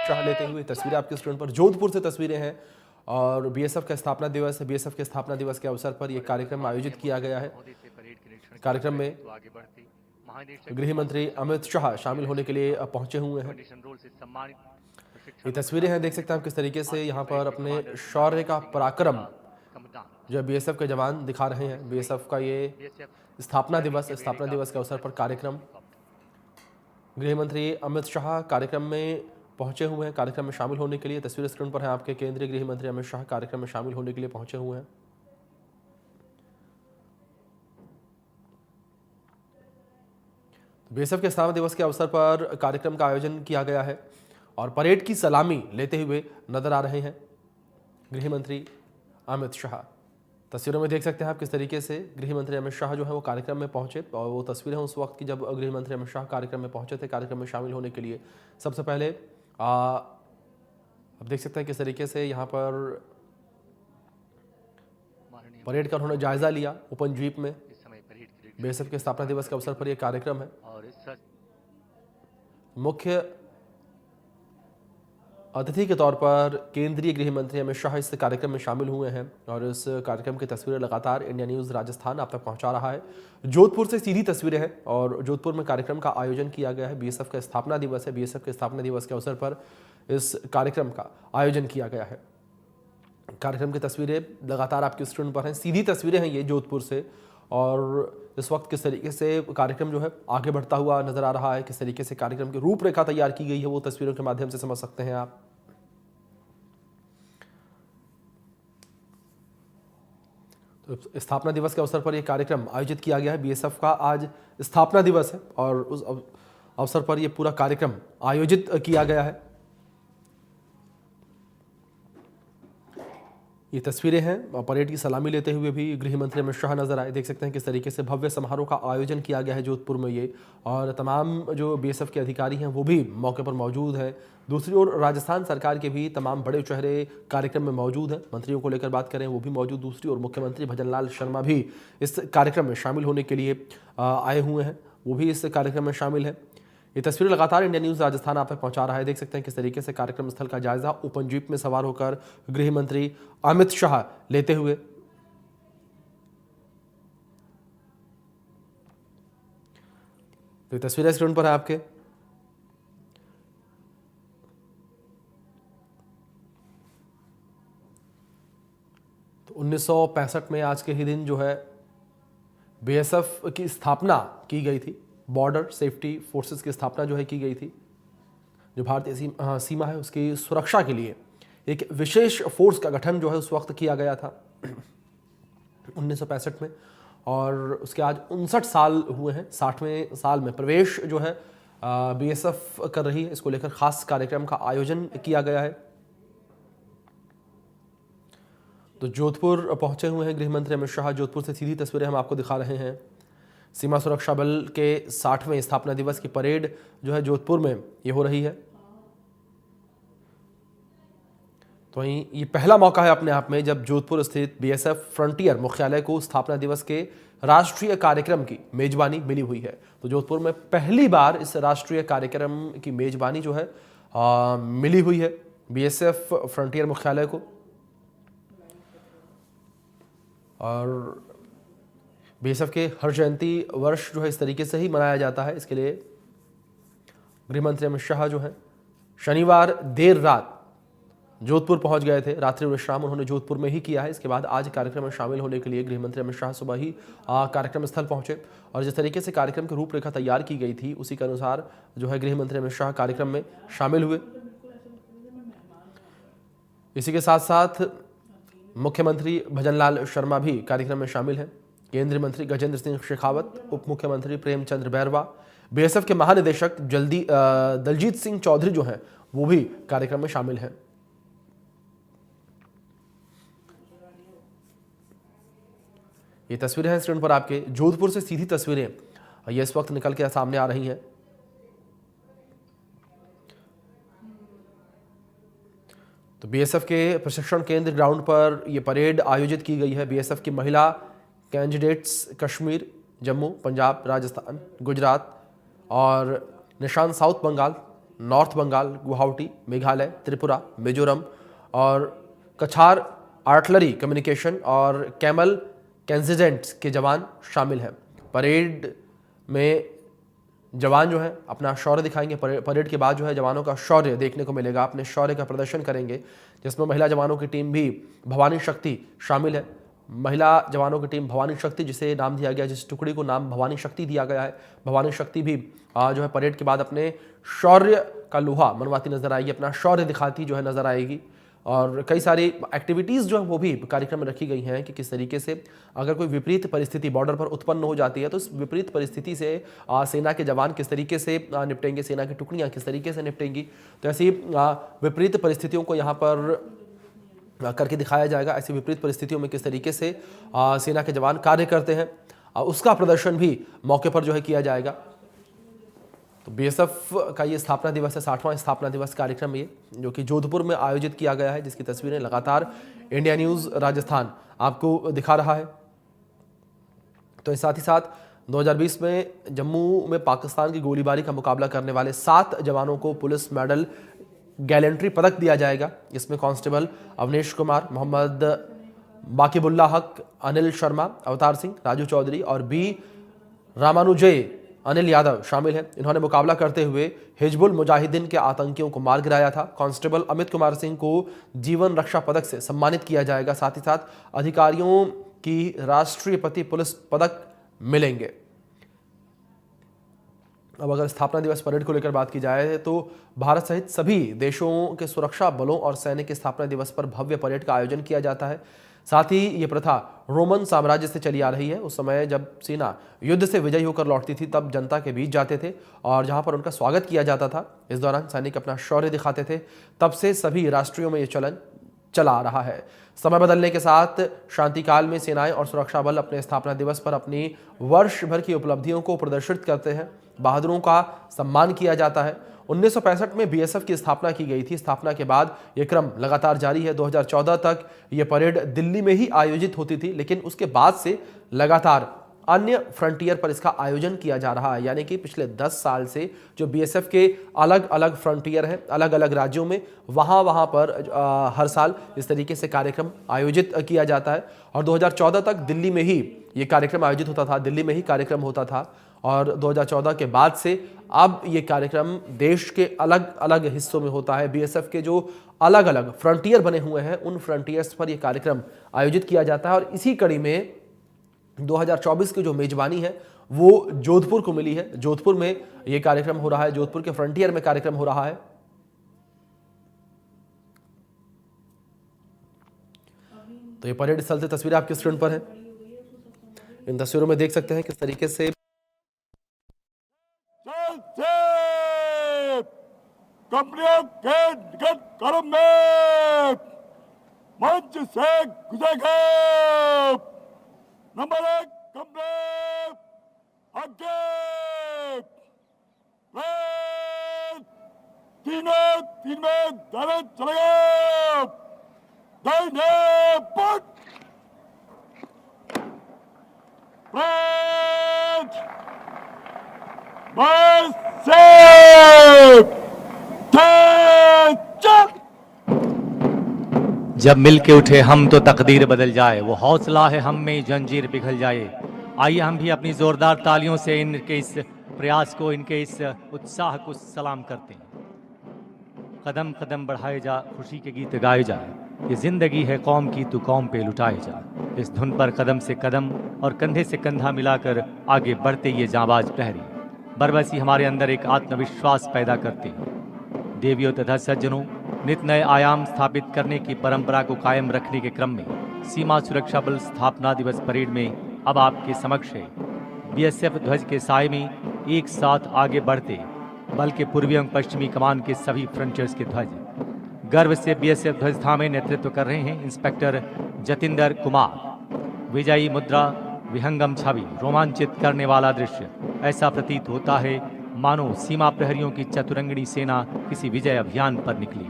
शाह लेते हुए तस्वीरें आपके स्क्रीन पर जोधपुर से तस्वीरें हैं और बीएसएफ का स्थापना दिवस है। बीएसएफ के स्थापना दिवस के अवसर पर यह कार्यक्रम आयोजित किया गया है। कार्यक्रम में गृह मंत्री अमित शाह शामिल होने के लिए पहुंचे हुए हैं। ये तस्वीरें हैं, देख सकते हैं आप किस तरीके से यहाँ पर अपने शौर्य का पराक्रम जो बीएसएफ के जवान दिखा रहे हैं। बीएसएफ का ये स्थापना दिवस के अवसर पर कार्यक्रम, गृह मंत्री अमित शाह कार्यक्रम में पहुंचे हुए हैं कार्यक्रम में शामिल होने के लिए। तस्वीर स्क्रीन पर है आपके, केंद्रीय गृह मंत्री अमित शाह कार्यक्रम में शामिल होने के लिए पहुंचे हुए हैं। बीएसएफ के स्थापना दिवस के अवसर पर कार्यक्रम का आयोजन किया गया है और परेड की सलामी लेते हुए नजर आ रहे हैं गृह मंत्री अमित शाह। तस्वीरों में देख सकते हैं आप किस तरीके से गृह मंत्री अमित शाह जो है वो कार्यक्रम में पहुंचे और वो तस्वीरें हैं उस वक्त की जब गृह मंत्री अमित शाह कार्यक्रम में पहुंचे थे, कार्यक्रम में शामिल होने के लिए। सबसे पहले अब देख सकते हैं किस तरीके से यहाँ पर परेड का उन्होंने जायजा लिया ओपन जीप में। बीएसएफ के स्थापना दिवस के अवसर पर यह कार्यक्रम है। मुख्य अतिथि के तौर पर केंद्रीय गृह मंत्री अमित शाह इस कार्यक्रम में शामिल हुए हैं और इस कार्यक्रम की तस्वीरें लगातार इंडिया न्यूज़ राजस्थान आप तक पहुंचा रहा है। जोधपुर से सीधी तस्वीरें हैं और जोधपुर में कार्यक्रम का आयोजन किया गया है। बीएसएफ का स्थापना दिवस है। बीएसएफ के स्थापना दिवस के अवसर पर इस कार्यक्रम का आयोजन किया गया है। कार्यक्रम की तस्वीरें लगातार आपकी स्क्रीन पर हैं, सीधी तस्वीरें हैं ये जोधपुर से और इस वक्त किस तरीके से कार्यक्रम जो है आगे बढ़ता हुआ नजर आ रहा है, किस तरीके से कार्यक्रम की रूपरेखा तैयार की गई है वो तस्वीरों के माध्यम से समझ सकते हैं आप। तो स्थापना दिवस के अवसर पर यह कार्यक्रम आयोजित किया गया है। बीएसएफ का आज स्थापना दिवस है और उस अवसर पर यह पूरा कार्यक्रम आयोजित किया गया है। ये तस्वीरें हैं परेड की सलामी लेते हुए भी गृह मंत्री अमित शाह नजर आए। देख सकते हैं किस तरीके से भव्य समारोह का आयोजन किया गया है जोधपुर में ये, और तमाम जो बीएसएफ के अधिकारी हैं वो भी मौके पर मौजूद हैं। दूसरी ओर राजस्थान सरकार के भी तमाम बड़े चेहरे कार्यक्रम में मौजूद हैं। मंत्रियों को लेकर बात करें वो भी मौजूद। दूसरी ओर मुख्यमंत्री भजनलाल शर्मा भी इस कार्यक्रम में शामिल होने के लिए आए हुए हैं, वो भी इस कार्यक्रम में शामिल है। ये तस्वीरें लगातार इंडिया न्यूज़ राजस्थान आप तक पहुंचा रहा है। देख सकते हैं किस तरीके से कार्यक्रम स्थल का जायजा ओपन जीप में सवार होकर गृह मंत्री अमित शाह लेते हुए। तो ये तस्वीरें स्क्रीन पर है आपके। तो 1965 में आज के ही दिन जो है बीएसएफ की स्थापना की गई थी। बॉर्डर सेफ्टी फोर्सेस की स्थापना जो है की गई थी। जो भारतीय सीमा है उसकी सुरक्षा के लिए एक विशेष फोर्स का गठन जो है उस वक्त किया गया था 1965 में, और उसके आज 59 साल हुए हैं। 60वें साल में प्रवेश जो है बीएसएफ कर रही है। इसको लेकर खास कार्यक्रम का आयोजन किया गया है। तो जोधपुर पहुंचे हुए हैं गृह मंत्री अमित शाह। जोधपुर से सीधी तस्वीरें हम आपको दिखा रहे हैं। सीमा सुरक्षा बल के 60वें स्थापना दिवस की परेड जो है जोधपुर में ये हो रही है। तो वहीं ये पहला मौका है अपने आप में जब जोधपुर स्थित बीएसएफ फ्रंटियर मुख्यालय को स्थापना दिवस के राष्ट्रीय कार्यक्रम की मेजबानी मिली हुई है। तो जोधपुर में पहली बार इस राष्ट्रीय कार्यक्रम की मेजबानी जो है मिली हुई है बीएसएफ फ्रंटियर मुख्यालय को। और बीएसएफ के हर जयंती वर्ष जो है इस तरीके से ही मनाया जाता है। इसके लिए गृह मंत्री अमित शाह जो है शनिवार देर रात जोधपुर पहुंच गए थे। रात्रि विश्राम उन्होंने जोधपुर में ही किया है। इसके बाद आज कार्यक्रम में शामिल होने के लिए गृह मंत्री अमित शाह सुबह ही कार्यक्रम स्थल पहुंचे, और जिस तरीके से कार्यक्रम की रूपरेखा तैयार की गई थी उसी के अनुसार जो है गृह मंत्री अमित शाह कार्यक्रम में शामिल हुए। इसी के साथ साथ मुख्यमंत्री भजनलाल शर्मा भी कार्यक्रम में शामिल हैं। केंद्रीय मंत्री गजेंद्र सिंह शेखावत, उप मुख्यमंत्री प्रेमचंद बैरवा, बीएसएफ के महानिदेशक दलजीत सिंह चौधरी जो हैं वो भी कार्यक्रम में शामिल हैं। ये तस्वीरें हैं स्क्रीन पर आपके। जोधपुर से सीधी तस्वीरें ये इस वक्त निकल के सामने आ रही हैं। तो बीएसएफ के प्रशिक्षण केंद्र ग्राउंड पर यह परेड आयोजित की गई है। बीएसएफ की महिला कैंडिडेट्स कश्मीर, जम्मू, पंजाब, राजस्थान, गुजरात और निशान साउथ बंगाल, नॉर्थ बंगाल, गुवाहाटी, मेघालय, त्रिपुरा, मिजोरम और कछार आर्टलरी कम्युनिकेशन और कैमल कंटिजेंट्स के जवान शामिल हैं। परेड में जवान जो है अपना शौर्य दिखाएंगे। परेड के बाद जो है जवानों का शौर्य देखने को मिलेगा, अपने शौर्य का प्रदर्शन करेंगे, जिसमें महिला जवानों की टीम भी भवानी शक्ति शामिल है। महिला जवानों की टीम भवानी शक्ति, जिसे नाम दिया गया, जिस टुकड़ी को नाम भवानी शक्ति दिया गया है, भवानी शक्ति भी जो है परेड के बाद अपने शौर्य का लोहा मनवाती नजर आएगी, अपना शौर्य दिखाती जो है नजर आएगी। और कई सारी एक्टिविटीज़ जो है वो भी कार्यक्रम में रखी गई हैं कि किस तरीके से अगर कोई विपरीत परिस्थिति बॉर्डर पर उत्पन्न हो जाती है तो इस विपरीत परिस्थिति से सेना के जवान किस तरीके से निपटेंगे, सेना की टुकड़ियाँ किस तरीके से निपटेंगी। तो ऐसी विपरीत परिस्थितियों को यहाँ पर करके दिखाया जाएगा। ऐसी विपरीत परिस्थितियों में किस तरीके से सेना के जवान कार्य करते हैं उसका प्रदर्शन भी मौके पर जो है किया जाएगा। तो बीएसएफ का ये स्थापना दिवस है, 60वां स्थापना दिवस कार्यक्रम ये, जो कि जोधपुर में आयोजित किया गया है, जिसकी तस्वीरें लगातार इंडिया न्यूज़ राजस्थान आपको दिखा रहा है। तो साथ ही साथ 2020 में जम्मू में पाकिस्तान की गोलीबारी का मुकाबला करने वाले 7 जवानों को पुलिस मेडल गैलेंट्री पदक दिया जाएगा। इसमें कांस्टेबल अवनीश कुमार, मोहम्मद बाकिबुल्ला हक, अनिल शर्मा, अवतार सिंह, राजू चौधरी और बी रामानुजय अनिल यादव शामिल हैं। इन्होंने मुकाबला करते हुए हिजबुल मुजाहिदीन के आतंकियों को मार गिराया था। कांस्टेबल अमित कुमार सिंह को जीवन रक्षा पदक से सम्मानित किया जाएगा। साथ ही साथ अधिकारियों की राष्ट्रपति पुलिस पदक मिलेंगे। अब अगर स्थापना दिवस परेड को लेकर बात की जाए तो भारत सहित सभी देशों के सुरक्षा बलों और सैनिक के स्थापना दिवस पर भव्य परेड का आयोजन किया जाता है। साथ ही ये प्रथा रोमन साम्राज्य से चली आ रही है। उस समय जब सेना युद्ध से विजयी होकर लौटती थी तब जनता के बीच जाते थे और जहां पर उनका स्वागत किया जाता था। इस दौरान सैनिक अपना शौर्य दिखाते थे। तब से सभी राष्ट्रीयों में ये चलन चला आ रहा है। समय बदलने के साथ शांति काल में सेनाएं और सुरक्षा बल अपने स्थापना दिवस पर अपनी वर्ष भर की उपलब्धियों को प्रदर्शित करते हैं। बहादुरों का सम्मान किया जाता है। 1965 में बीएसएफ की स्थापना की गई थी। स्थापना के बाद यह क्रम लगातार जारी है। 2014 तक यह परेड दिल्ली में ही आयोजित होती थी, लेकिन उसके बाद से लगातार अन्य फ्रंटियर पर इसका आयोजन किया जा रहा है। यानी कि पिछले 10 साल से जो बीएसएफ के अलग अलग फ्रंटियर हैं, अलग अलग राज्यों में, वहाँ पर हर साल इस तरीके से कार्यक्रम आयोजित किया जाता है। और 2014 तक दिल्ली में ही ये कार्यक्रम आयोजित होता था, दिल्ली में ही कार्यक्रम होता था। और 2014 के बाद से अब ये कार्यक्रम देश के अलग अलग हिस्सों में होता है। बीएसएफ के जो अलग अलग फ्रंटियर बने हुए हैं, उन फ्रंटियर्स पर यह कार्यक्रम आयोजित किया जाता है। और इसी कड़ी में 2024 की जो मेजबानी है वो जोधपुर को मिली है। जोधपुर में यह कार्यक्रम हो रहा है, जोधपुर के फ्रंटियर में कार्यक्रम हो रहा है। तो ये परेड स्थल से तस्वीरें आपकी स्क्रीन पर हैं। इन तस्वीरों में देख सकते हैं किस तरीके से कंपनियों के निकट कर्म में मंच से गुजरेगा। नंबर 1 कंपनी आगे तीन में दाना चलेगा। दाहिने पट बस से जब मिल के उठे हम तो तकदीर बदल जाए, वो हौसला है हम में जंजीर पिघल जाए। आइए हम भी अपनी जोरदार तालियों से इनके इस प्रयास को, इनके इस उत्साह को सलाम करते हैं। कदम कदम बढ़ाए जा, खुशी के गीत गाए जा, ये जिंदगी है कौम की तू कौम पे लुटाए जा। इस धुन पर कदम से कदम और कंधे से कंधा मिलाकर आगे बढ़ते ये जांबाज प्रहरी बरबसी हमारे अंदर एक आत्मविश्वास पैदा करते हैं। देवियों तथा सज्जनों, नित नए आयाम स्थापित करने की परंपरा को कायम रखने के क्रम में सीमा सुरक्षा बल स्थापना दिवस परेड में अब आपके समक्ष है बीएसएफ ध्वज के साए में एक साथ आगे बढ़ते बल के पूर्वी एवं पश्चिमी कमान के सभी फ्रंटियर्स के ध्वज। गर्व से बीएसएफ ध्वज थामे नेतृत्व कर रहे हैं इंस्पेक्टर जतिंदर कुमार। विजयी मुद्रा, विहंगम छवि, रोमांचित करने वाला दृश्य। ऐसा प्रतीत होता है मानो सीमा प्रहरियों की चतुरंगिणी सेना किसी विजय अभियान पर निकली।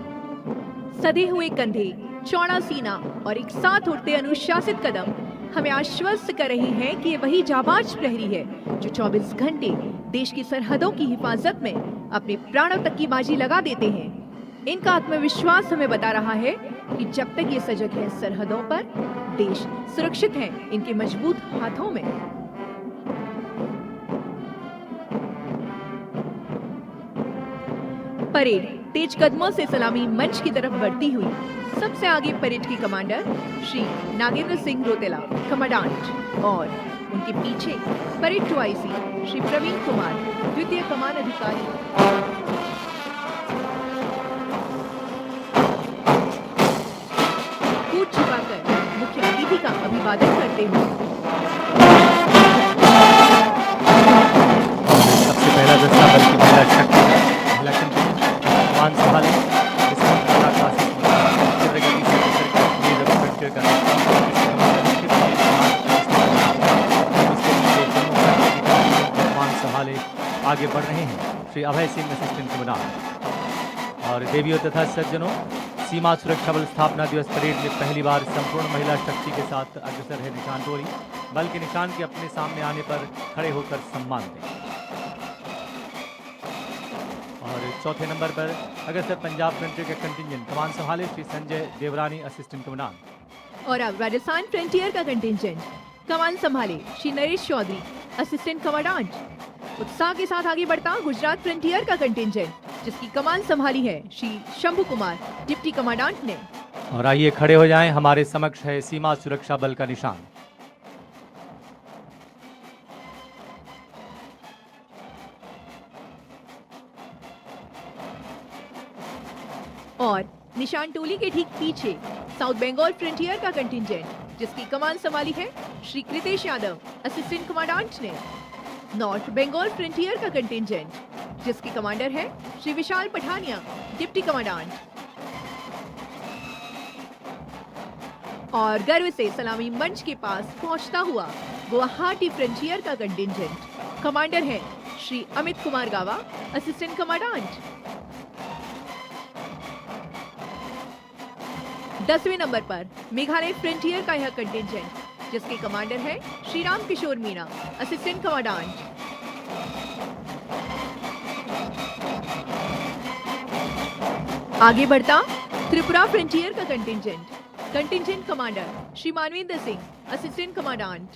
सधे हुए कंधे, चौड़ा सीना और एक साथ उठते अनुशासित कदम हमें आश्वस्त कर रहे हैं कि ये वही जाबाज प्रहरी है जो 24 घंटे देश की सरहदों की हिफाजत में अपने प्राणों तक की बाजी लगा देते हैं। इनका आत्मविश्वास हमें बता रहा है कि जब तक ये सजग है सरहदों पर, देश सुरक्षित है इनके मजबूत हाथों में। परेड तेज कदमों से सलामी मंच की तरफ बढ़ती हुई सबसे आगे परेड की कमांडर श्री नागेंद्र सिंह रौतेला कमांडेंट और उनके पीछे परेड 2IC श्री प्रवीण कुमार द्वितीय कमान अधिकारी कूद छुपाकर मुख्य अतिथि का अभिवादन करते हुए सबसे पहला दस्ता बल की महिला शक्ति कमान संभाले संभाले आगे बढ़ रहे हैं श्री अभय सिंह असिस्टेंट कमांडेंट। और देवियों तथा सज्जनों, सीमा सुरक्षा बल स्थापना दिवस परेड में पहली बार संपूर्ण महिला शक्ति के साथ अग्रसर है निशान टोली। बल के निशान के अपने सामने आने पर खड़े होकर सम्मान दें। और चौथे नंबर पर अग्रसर पंजाब फ्रंटियर का कंटिंजेंट कमान संभाले श्री संजय देवरानी असिस्टेंट कमांडेंट। और अब राजस्थान फ्रंटियर का कंटिंजेंट कमान संभाले श्री नरेश चौधरी असिस्टेंट कमांडेंट। उत्साह के साथ आगे बढ़ता गुजरात फ्रंटियर का कंटिंजेंट जिसकी कमान संभाली है श्री शंभू कुमार डिप्टी कमांडेंट ने। और आइए खड़े हो जाएं, हमारे समक्ष है सीमा सुरक्षा बल का निशान। और निशान टोली के ठीक पीछे साउथ बंगाल फ्रंटियर का कंटिंजेंट जिसकी कमान संभाली है श्री कृतेश यादव असिस्टेंट कमांडेंट ने। नॉर्थ बंगाल फ्रंटियर का कंटिंजेंट जिसके कमांडर है श्री विशाल पठानिया डिप्टी कमांडेंट। और गर्व से सलामी मंच के पास पहुंचता हुआ गुवाहाटी फ्रंटियर का कंटिंजेंट। कमांडर है श्री अमित कुमार गावा, असिस्टेंट कमांडेंट। 10वें नंबर पर मेघालय फ्रंटियर का यह कंटिंजेंट, जिसके कमांडर है श्री राम किशोर मीणा, असिस्टेंट कमांडेंट। आगे बढ़ता त्रिपुरा फ्रंटियर का contingent commander Shri Manvendra Singh, assistant commandant.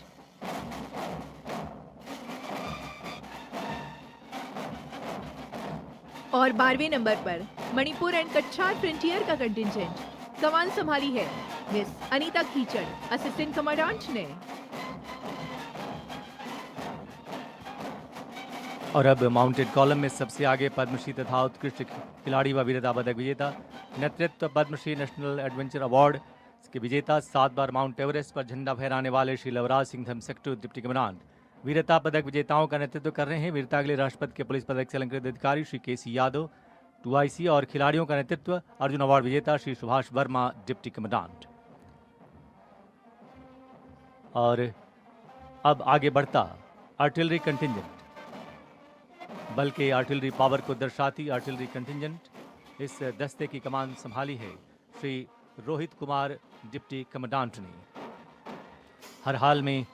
और 12वें नंबर पर मणिपुर एंड कच्छार फ्रंटियर का कंटिंजेंट, कमान संभाली है मिस अनीता कीचड़, असिस्टेंट कमांडेंट ने। और अब माउंटेड कॉलम में सबसे आगे पद्मश्री तथा उत्कृष्ट खिलाड़ी व वीरता पदक विजेता, नेतृत्व पद्मश्री नेशनल एडवेंचर अवार्ड के विजेता, 7 बार माउंट एवरेस्ट पर झंडा फहराने वाले श्री लवराज सिंह धम सेक्टर डिप्टी कमांडेंट, वीरता पदक विजेताओं का नेतृत्व कर रहे हैं वीरता के लिए राष्ट्रपति के पुलिस पदक से अलंकृत अधिकारी श्री केसी यादव 2IC, और खिलाड़ियों का नेतृत्व अर्जुन अवार्ड विजेता श्री सुभाष वर्मा, डिप्टी कमांडेंट। और अब आगे बढ़ता आर्टिलरी कंटिंजेंट, बल के आर्टिलरी पावर को दर्शाती आर्टिलरी कंटिंजेंट। इस दस्ते की कमान संभाली है श्री रोहित कुमार, डिप्टी कमांडेंट ने। हर हाल में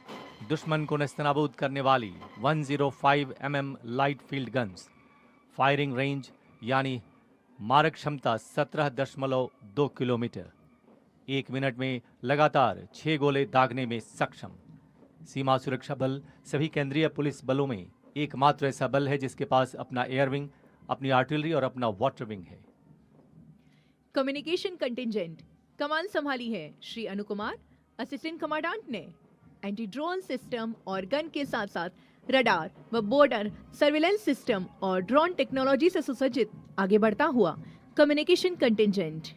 दुश्मन को नेस्तनाबूद करने वाली 105 mm light field guns, firing range यानी मारक क्षमता 17.2 किलोमीटर, 1 मिनट में लगातार 6 गोले दागने में सक्षम। सीमा सुरक्षा बल सभी केंद्रीय पुलिस बलों में एकमात्र ऐसा बल है जिसके पास अपना एयर विंग, अपनी आर्टिलरी और अपना वाटर विंग है। कम्युनिकेशन कंटिंजेंट, कमान संभाली है श्री अनु कुमार, असिस्टेंट कमांडेंट ने। एंटी ड्रोन सिस्टम और गन के साथ साथ रडार व बॉर्डर सर्विलेंस सिस्टम और ड्रोन टेक्नोलॉजी से सुसज्जित आगे बढ़ता हुआ कम्युनिकेशन कंटिंजेंट।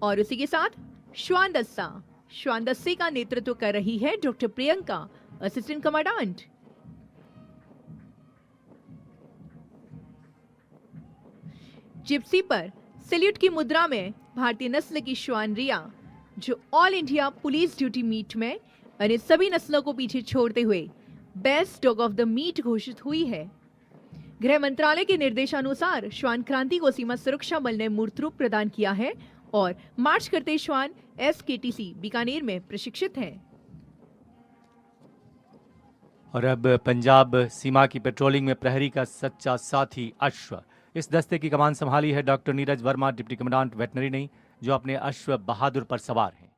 और उसी के साथ श्वान दस्ते का नेतृत्व कर रही है doctor Priyanka, assistant commandant. Gypsy पर सैल्यूट की मुद्रा में भारतीय नस्ल की श्वान रिया, जो all India police duty meet में अन्य सभी नस्लों को पीछे छोड़ते हुए best dog of the meet घोषित हुई है। गृह मंत्रालय के निर्देशानुसार श्वान क्रांति को सीमा सुरक्षा बल ने मूर्त रूप प्रदान किया है और मार्च करते श्वान SKTC बीकानेर में प्रशिक्षित हैं। और अब पंजाब सीमा की पेट्रोलिंग में प्रहरी का सच्चा साथी अश्व, इस दस्ते की कमान संभाली है doctor Neeraj Verma, deputy commandant veterinary ने, जो अपने अश्व बहादुर पर सवार हैं।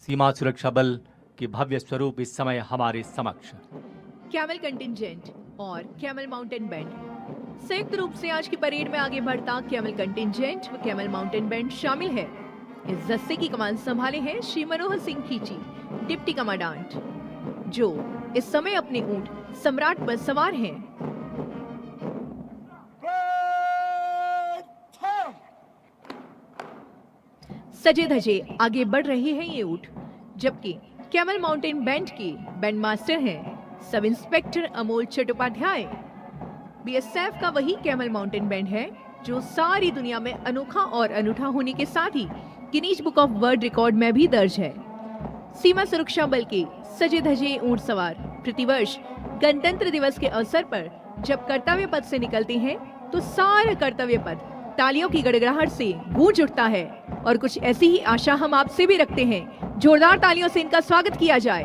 सीमा सुरक्षा बल के भव्य स्वरूप इस समय हमारे समक्ष। कैमल कंटिंजेंट और कैमल माउंटेन बैंड संयुक्त रूप से आज की परेड में आगे बढ़ता कैमल कंटिंजेंट व कैमल माउंटेन बैंड शामिल है। इस दस्ते की कमान संभाले हैं श्री मनोहर सिंह खींची, डिप्टी कमांडेंट, जो इस समय अपने ऊंट सम्राट पर सवार हैं। सजे धजे आगे बढ़ रहे हैं ये ऊंट, जबकि कैमल माउंटेन बैंड के बैंड मास्टर हैं sub inspector Amol Chattopadhyay. BSF का वही कैमल माउंटेन बैंड है जो सारी दुनिया में अनोखा और अनूठा होने के साथ ही Guinness book of world record में भी दर्ज है। सीमा सुरक्षा बल के सजे धजे ऊंट सवार प्रतिवर्ष गणतंत्र दिवस के अवसर पर जब कर्तव्य पथ से निकलते हैं तो सारा कर्तव्य पथ तालियों की गड़गड़ाहट से गूंज उठता है। और कुछ ऐसी ही आशा हम आपसे भी रखते हैं, जोरदार तालियों से इनका स्वागत किया जाए।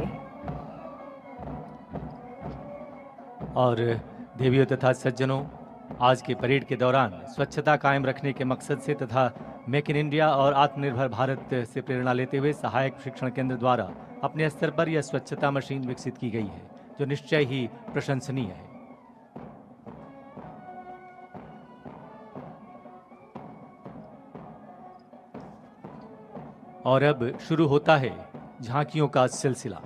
और देवियों तथा सज्जनों, आज के परेड के दौरान स्वच्छता कायम रखने के मकसद से तथा मेक इन इंडिया और आत्मनिर्भर भारत से प्रेरणा लेते हुए सहायक प्रशिक्षण केंद्र द्वारा अपने स्तर पर यह स्वच्छता मशीन विकसित की गई है, जो निश्चय ही प्रशंसनीय है। और अब शुरू होता है झांकियों का सिलसिला।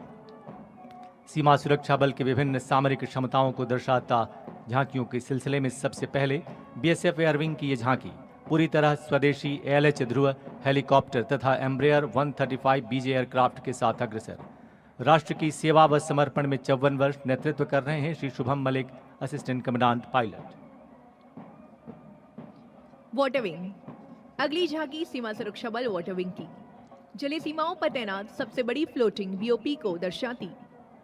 सीमा सुरक्षा बल के विभिन्न सामरिक क्षमताओं को दर्शाता झांकियों के सिलसिले में सबसे पहले BSF एयर विंग की ये झांकी पूरी तरह स्वदेशी ALH ध्रुव हेलीकॉप्टर तथा एम्ब्रेयर 135 BJ एयरक्राफ्ट के साथ अग्रसर। राष्ट्र की सेवा व समर्पण में 54 वर्ष नेतृत्व कर रहे हैं Shri Shubham Malik, assistant commandant pilot. Water wing. अगली झांकी सीमा सुरक्षा बल वाटर विंग की। जलीय सीमाओं पर तैनात सबसे बड़ी फ्लोटिंग बीओपी को दर्शाती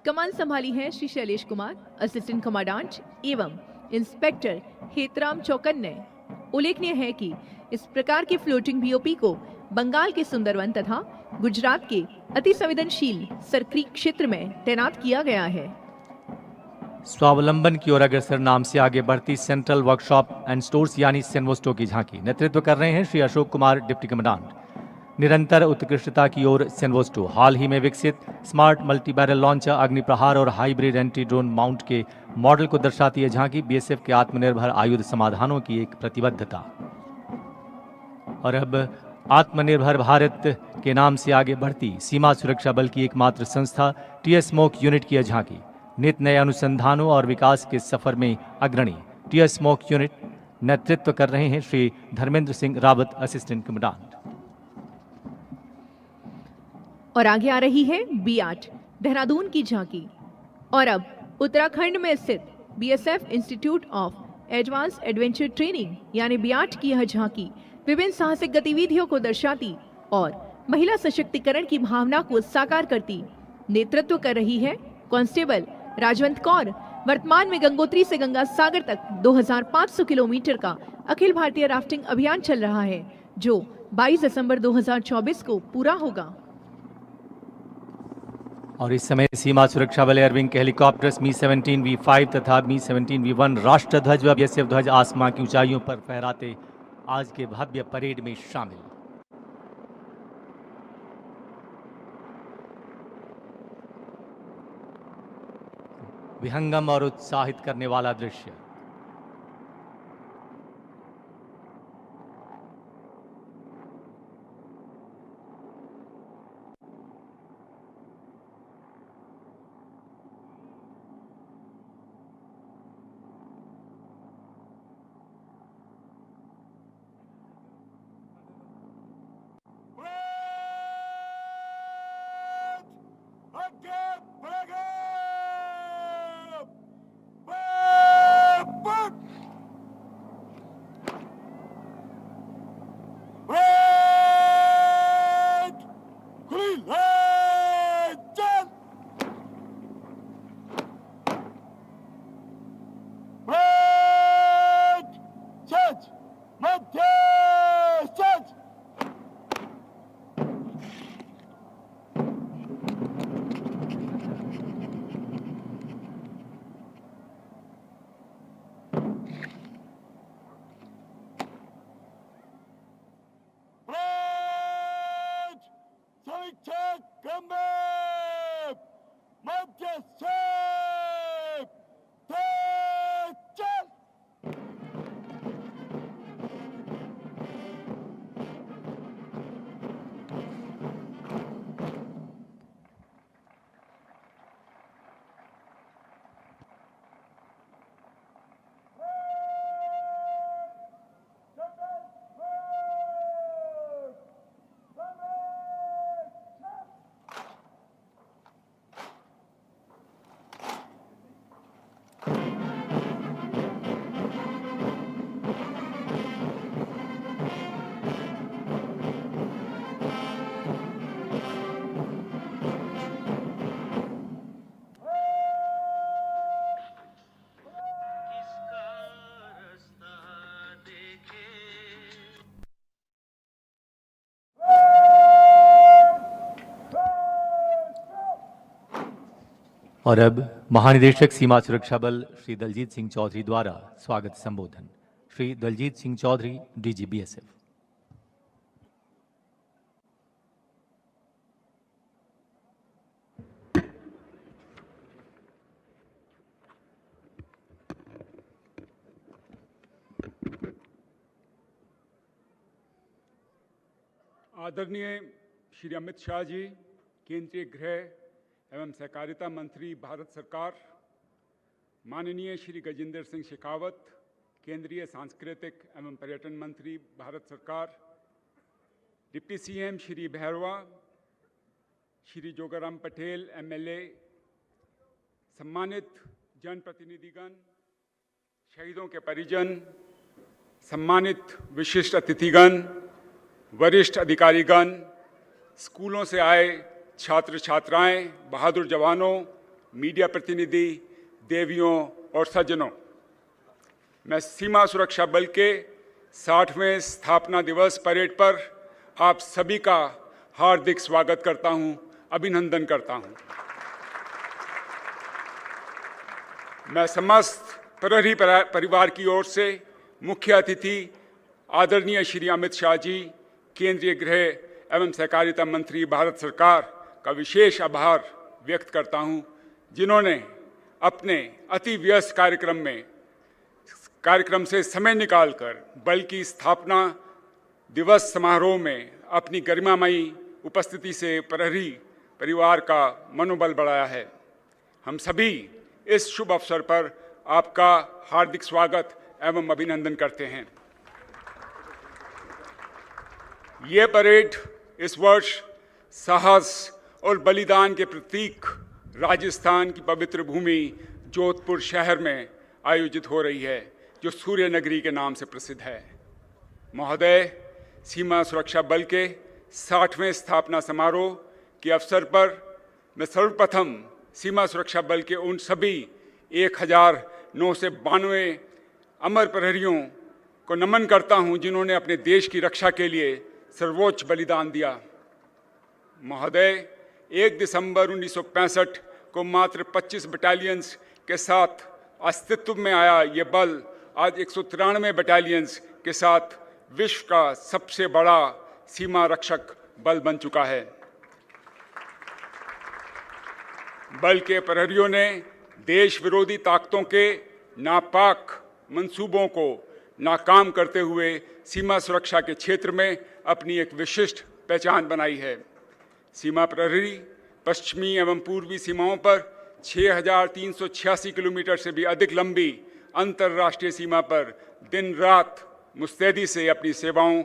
कमान संभाली है श्री शैलेश कुमार, असिस्टेंट कमांडेंट एवं इंस्पेक्टर हेतराम चौकन ने। उल्लेखनीय है कि इस प्रकार की फ्लोटिंग बीओपी को बंगाल के सुंदरवन तथा गुजरात के अति संवेदनशील सरक्रीक क्षेत्र में तैनात किया गया है। स्वावलंबन की ओर अग्रसर नाम से आगे बढ़ती सेंट्रल वर्कशॉप एंड स्टोर्स यानी सेनवोस्टो की झांकी नेतृत्व कर रहे हैं श्री अशोक कुमार, डिप्टी कमांडेंट। निरंतर उत्कृष्टता की ओर सेनवोस्टो हाल ही में विकसित स्मार्ट मल्टी बैरल लॉन्चर, अग्निप्रहार और हाइब्रिड एंटी ड्रोन माउंट के मॉडल को दर्शाती है झांकी बीएसएफ के आत्मनिर्भर आयुध समाधानों की एक प्रतिबद्धता। और अब आत्मनिर्भर भारत के नाम से आगे बढ़ती सीमा सुरक्षा बल की एकमात्र संस्था टीएस स्मोक यूनिट की झांकी नित नए अनुसंधानों और विकास के सफर में अग्रणी टीएस स्मोक यूनिट नेतृत्व कर रहे हैं श्री धर्मेंद्र सिंह रावत, असिस्टेंट कमांडेंट। और आगे आ रही है B8 देहरादून की झांकी। और अब उत्तराखंड में स्थित BSF institute of advance adventure training यानी B8 की यह झांकी विभिन्न साहसिक गतिविधियों को दर्शाती और महिला सशक्तिकरण की भावना को साकार करती नेतृत्व कर रही है कांस्टेबल राजवंत कौर। वर्तमान में गंगोत्री से गंगा सागर तक 2500 किलोमीटर का अखिल भारतीय राफ्टिंग अभियान चल रहा है जो 22 दिसंबर 2024 को पूरा होगा। और इस समय सीमा सुरक्षा बल एयरविंग के हेलीकॉप्टर्स मी-17 V5 तथा मी-17 V1 राष्ट्रध्वज व बीएसएफ ध्वज आसमां की ऊंचाइयों पर फहराते आज के भव्य परेड में शामिल। विहंगम और उत्साहित करने वाला दृश्य। और अब महानिदेशक सीमा सुरक्षा बल श्री दलजीत सिंह चौधरी द्वारा स्वागत संबोधन। Shri Daljit Singh Chaudhary, DG BSF. आदरणीय श्री अमित शाह जी, केंद्रीय गृह एवं सहकारिता मंत्री भारत सरकार, माननीय श्री गजेंद्र सिंह शेखावत, केंद्रीय सांस्कृतिक एवं पर्यटन मंत्री भारत सरकार, deputy CM Shri Bairwa, Shri Jogaram Patel MLA, सम्मानित जनप्रतिनिधिगण, शहीदों के परिजन, सम्मानित विशिष्ट अतिथिगण, वरिष्ठ अधिकारीगण, स्कूलों से आए छात्र छात्राएं, बहादुर जवानों, मीडिया प्रतिनिधि, देवियों और सज्जनों, मैं सीमा सुरक्षा बल के 60वें स्थापना दिवस परेड पर आप सभी का हार्दिक स्वागत करता हूं, अभिनंदन करता हूं। मैं समस्त प्रहरी परिवार की ओर से मुख्य अतिथि आदरणीय श्री अमित शाह जी, केंद्रीय गृह एवं सहकारिता मंत्री भारत सरकार का विशेष आभार व्यक्त करता हूं, जिन्होंने अपने अति व्यस्त कार्यक्रम से समय निकालकर बल की स्थापना दिवस समारोह में अपनी गरिमामयी उपस्थिति से प्रहरी परिवार का मनोबल बढ़ाया है। हम सभी इस शुभ अवसर पर आपका हार्दिक स्वागत एवं अभिनंदन करते हैं। ये परेड इस वर्ष साहस और बलिदान के प्रतीक राजस्थान की पवित्र भूमि जोधपुर शहर में आयोजित हो रही है, जो सूर्य नगरी के नाम से प्रसिद्ध है। महोदय, सीमा सुरक्षा बल के 60वें स्थापना समारोह के अवसर पर मैं सर्वप्रथम सीमा सुरक्षा बल के उन सभी 1992 अमर प्रहरियों को नमन करता हूं, जिन्होंने अपने देश की रक्षा के लिए सर्वोच्च बलिदान दिया। महोदय, 1 दिसंबर 1965 को मात्र 25 बटालियंस के साथ अस्तित्व में आया ये बल आज 193 बटालियंस के साथ विश्व का सबसे बड़ा सीमा रक्षक बल बन चुका है। बल के प्रहरियों ने देश विरोधी ताकतों के नापाक मंसूबों को नाकाम करते हुए सीमा सुरक्षा के क्षेत्र में अपनी एक विशिष्ट पहचान बनाई है। सीमा प्रहरी पश्चिमी एवं पूर्वी सीमाओं पर 6,386 किलोमीटर से भी अधिक लंबी अंतर्राष्ट्रीय सीमा पर दिन रात मुस्तैदी से अपनी सेवाओं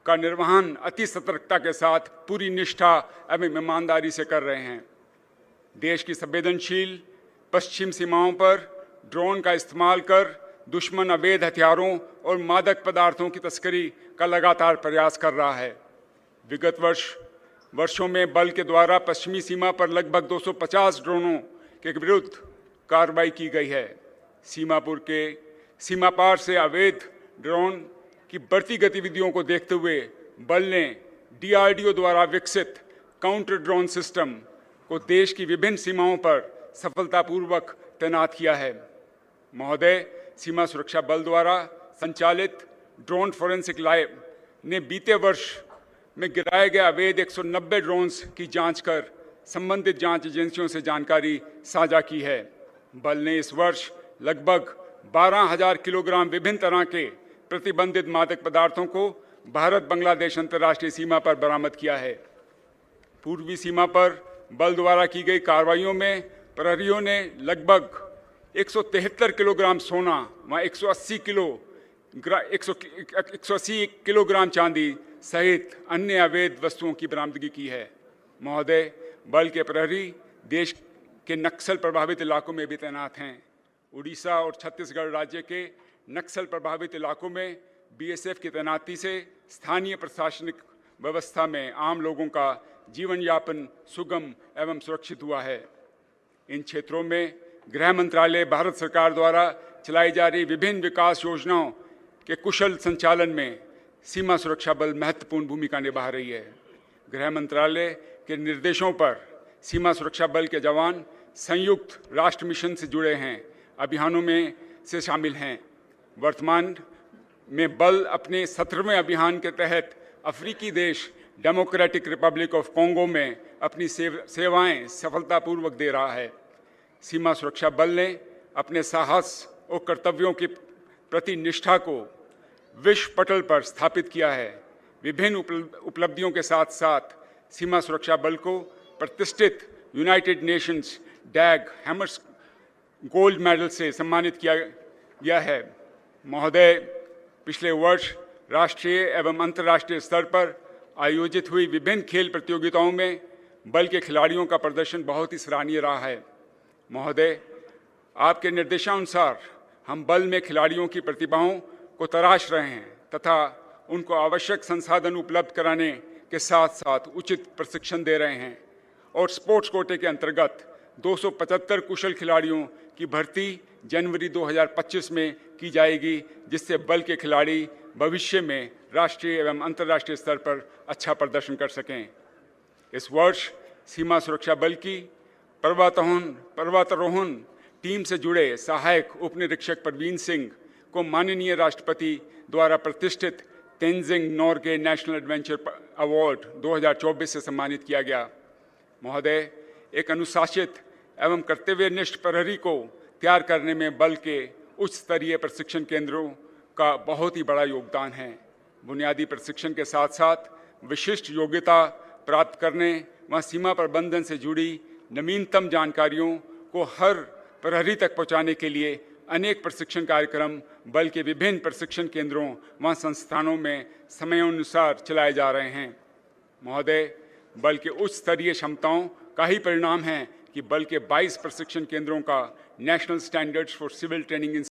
का निर्वहन अति सतर्कता के साथ पूरी निष्ठा एवं ईमानदारी से कर रहे हैं। देश की संवेदनशील पश्चिम सीमाओं पर ड्रोन का इस्तेमाल कर दुश्मन अवैध हथियारों और मादक पदार्थों की तस्करी का लगातार प्रयास कर रहा है। विगत वर्षों में बल के द्वारा पश्चिमी सीमा पर लगभग 250 ड्रोनों के विरुद्ध कार्रवाई की गई है। सीमा पार से अवैध ड्रोन की बढ़ती गतिविधियों को देखते हुए बल ने DRDO द्वारा विकसित काउंटर ड्रोन सिस्टम को देश की विभिन्न सीमाओं पर सफलतापूर्वक तैनात किया है। महोदय, सीमा सुरक्षा बल द्वारा संचालित ड्रोन फोरेंसिक लैब ने बीते वर्ष में गिराए गए अवैध 190 ड्रोन्स की जांच कर संबंधित जांच एजेंसियों से जानकारी साझा की है। बल ने इस वर्ष लगभग 12,000 किलोग्राम विभिन्न तरह के प्रतिबंधित मादक पदार्थों को भारत बांग्लादेश अंतर्राष्ट्रीय सीमा पर बरामद किया है। पूर्वी सीमा पर बल द्वारा की गई कार्रवाइयों में प्रहरियों ने लगभग 173 किलोग्राम सोना व 180 किलोग्राम चांदी सहित अन्य अवैध वस्तुओं की बरामदगी की है। महोदय, बल के प्रहरी देश के नक्सल प्रभावित इलाकों में भी तैनात हैं। उड़ीसा और छत्तीसगढ़ राज्य के नक्सल प्रभावित इलाकों में BSF की तैनाती से स्थानीय प्रशासनिक व्यवस्था में आम लोगों का जीवन यापन सुगम एवं सुरक्षित हुआ है। इन क्षेत्रों में गृह मंत्रालय भारत सरकार द्वारा चलाई जा रही विभिन्न विकास योजनाओं के कुशल संचालन में सीमा सुरक्षा बल महत्वपूर्ण भूमिका निभा रही है। गृह मंत्रालय के निर्देशों पर सीमा सुरक्षा बल के जवान संयुक्त राष्ट्र मिशन से जुड़े हैं अभियानों में से शामिल हैं। वर्तमान में बल अपने 17वें अभियान के तहत अफ्रीकी देश डेमोक्रेटिक रिपब्लिक ऑफ कॉन्गो में अपनी सेवाएं सफलतापूर्वक दे रहा है। सीमा सुरक्षा बल ने अपने साहस और कर्तव्यों के प्रति निष्ठा को विश्व पटल पर स्थापित किया है। विभिन्न उपलब्धियों के साथ साथ सीमा सुरक्षा बल को प्रतिष्ठित United Nations डैग hammers gold medal से सम्मानित किया गया है। महोदय, पिछले वर्ष राष्ट्रीय एवं अंतर्राष्ट्रीय स्तर पर आयोजित हुई विभिन्न खेल प्रतियोगिताओं में बल के खिलाड़ियों का प्रदर्शन बहुत ही सराहनीय रहा है। महोदय, आपके निर्देशानुसार हम बल में खिलाड़ियों की प्रतिभाओं को तराश रहे हैं तथा उनको आवश्यक संसाधन उपलब्ध कराने के साथ साथ उचित प्रशिक्षण दे रहे हैं और स्पोर्ट्स कोटे के अंतर्गत 275 कुशल खिलाड़ियों की भर्ती जनवरी 2025 में की जाएगी, जिससे बल के खिलाड़ी भविष्य में राष्ट्रीय एवं अंतर्राष्ट्रीय स्तर पर अच्छा प्रदर्शन कर सकें। इस वर्ष सीमा सुरक्षा बल की पर्वतारोहण टीम से जुड़े सहायक उप निरीक्षक प्रवीण सिंह को माननीय राष्ट्रपति द्वारा प्रतिष्ठित Tenzing Norgay national adventure award 2024 से सम्मानित किया गया। महोदय, एक अनुशासित एवं कर्तव्यनिष्ठ प्रहरी को तैयार करने में बल के उच्च स्तरीय प्रशिक्षण केंद्रों का बहुत ही बड़ा योगदान है। बुनियादी प्रशिक्षण के साथ साथ विशिष्ट योग्यता प्राप्त करने व सीमा प्रबंधन से जुड़ी नवीनतम जानकारियों को हर प्रहरी तक पहुंचाने के लिए अनेक प्रशिक्षण कार्यक्रम बल के विभिन्न प्रशिक्षण केंद्रों व संस्थानों में समयानुसार चलाए जा रहे हैं। महोदय, बल के उच्च स्तरीय क्षमताओं का ही परिणाम है कि बल के 22 प्रशिक्षण केंद्रों का national standards for civil training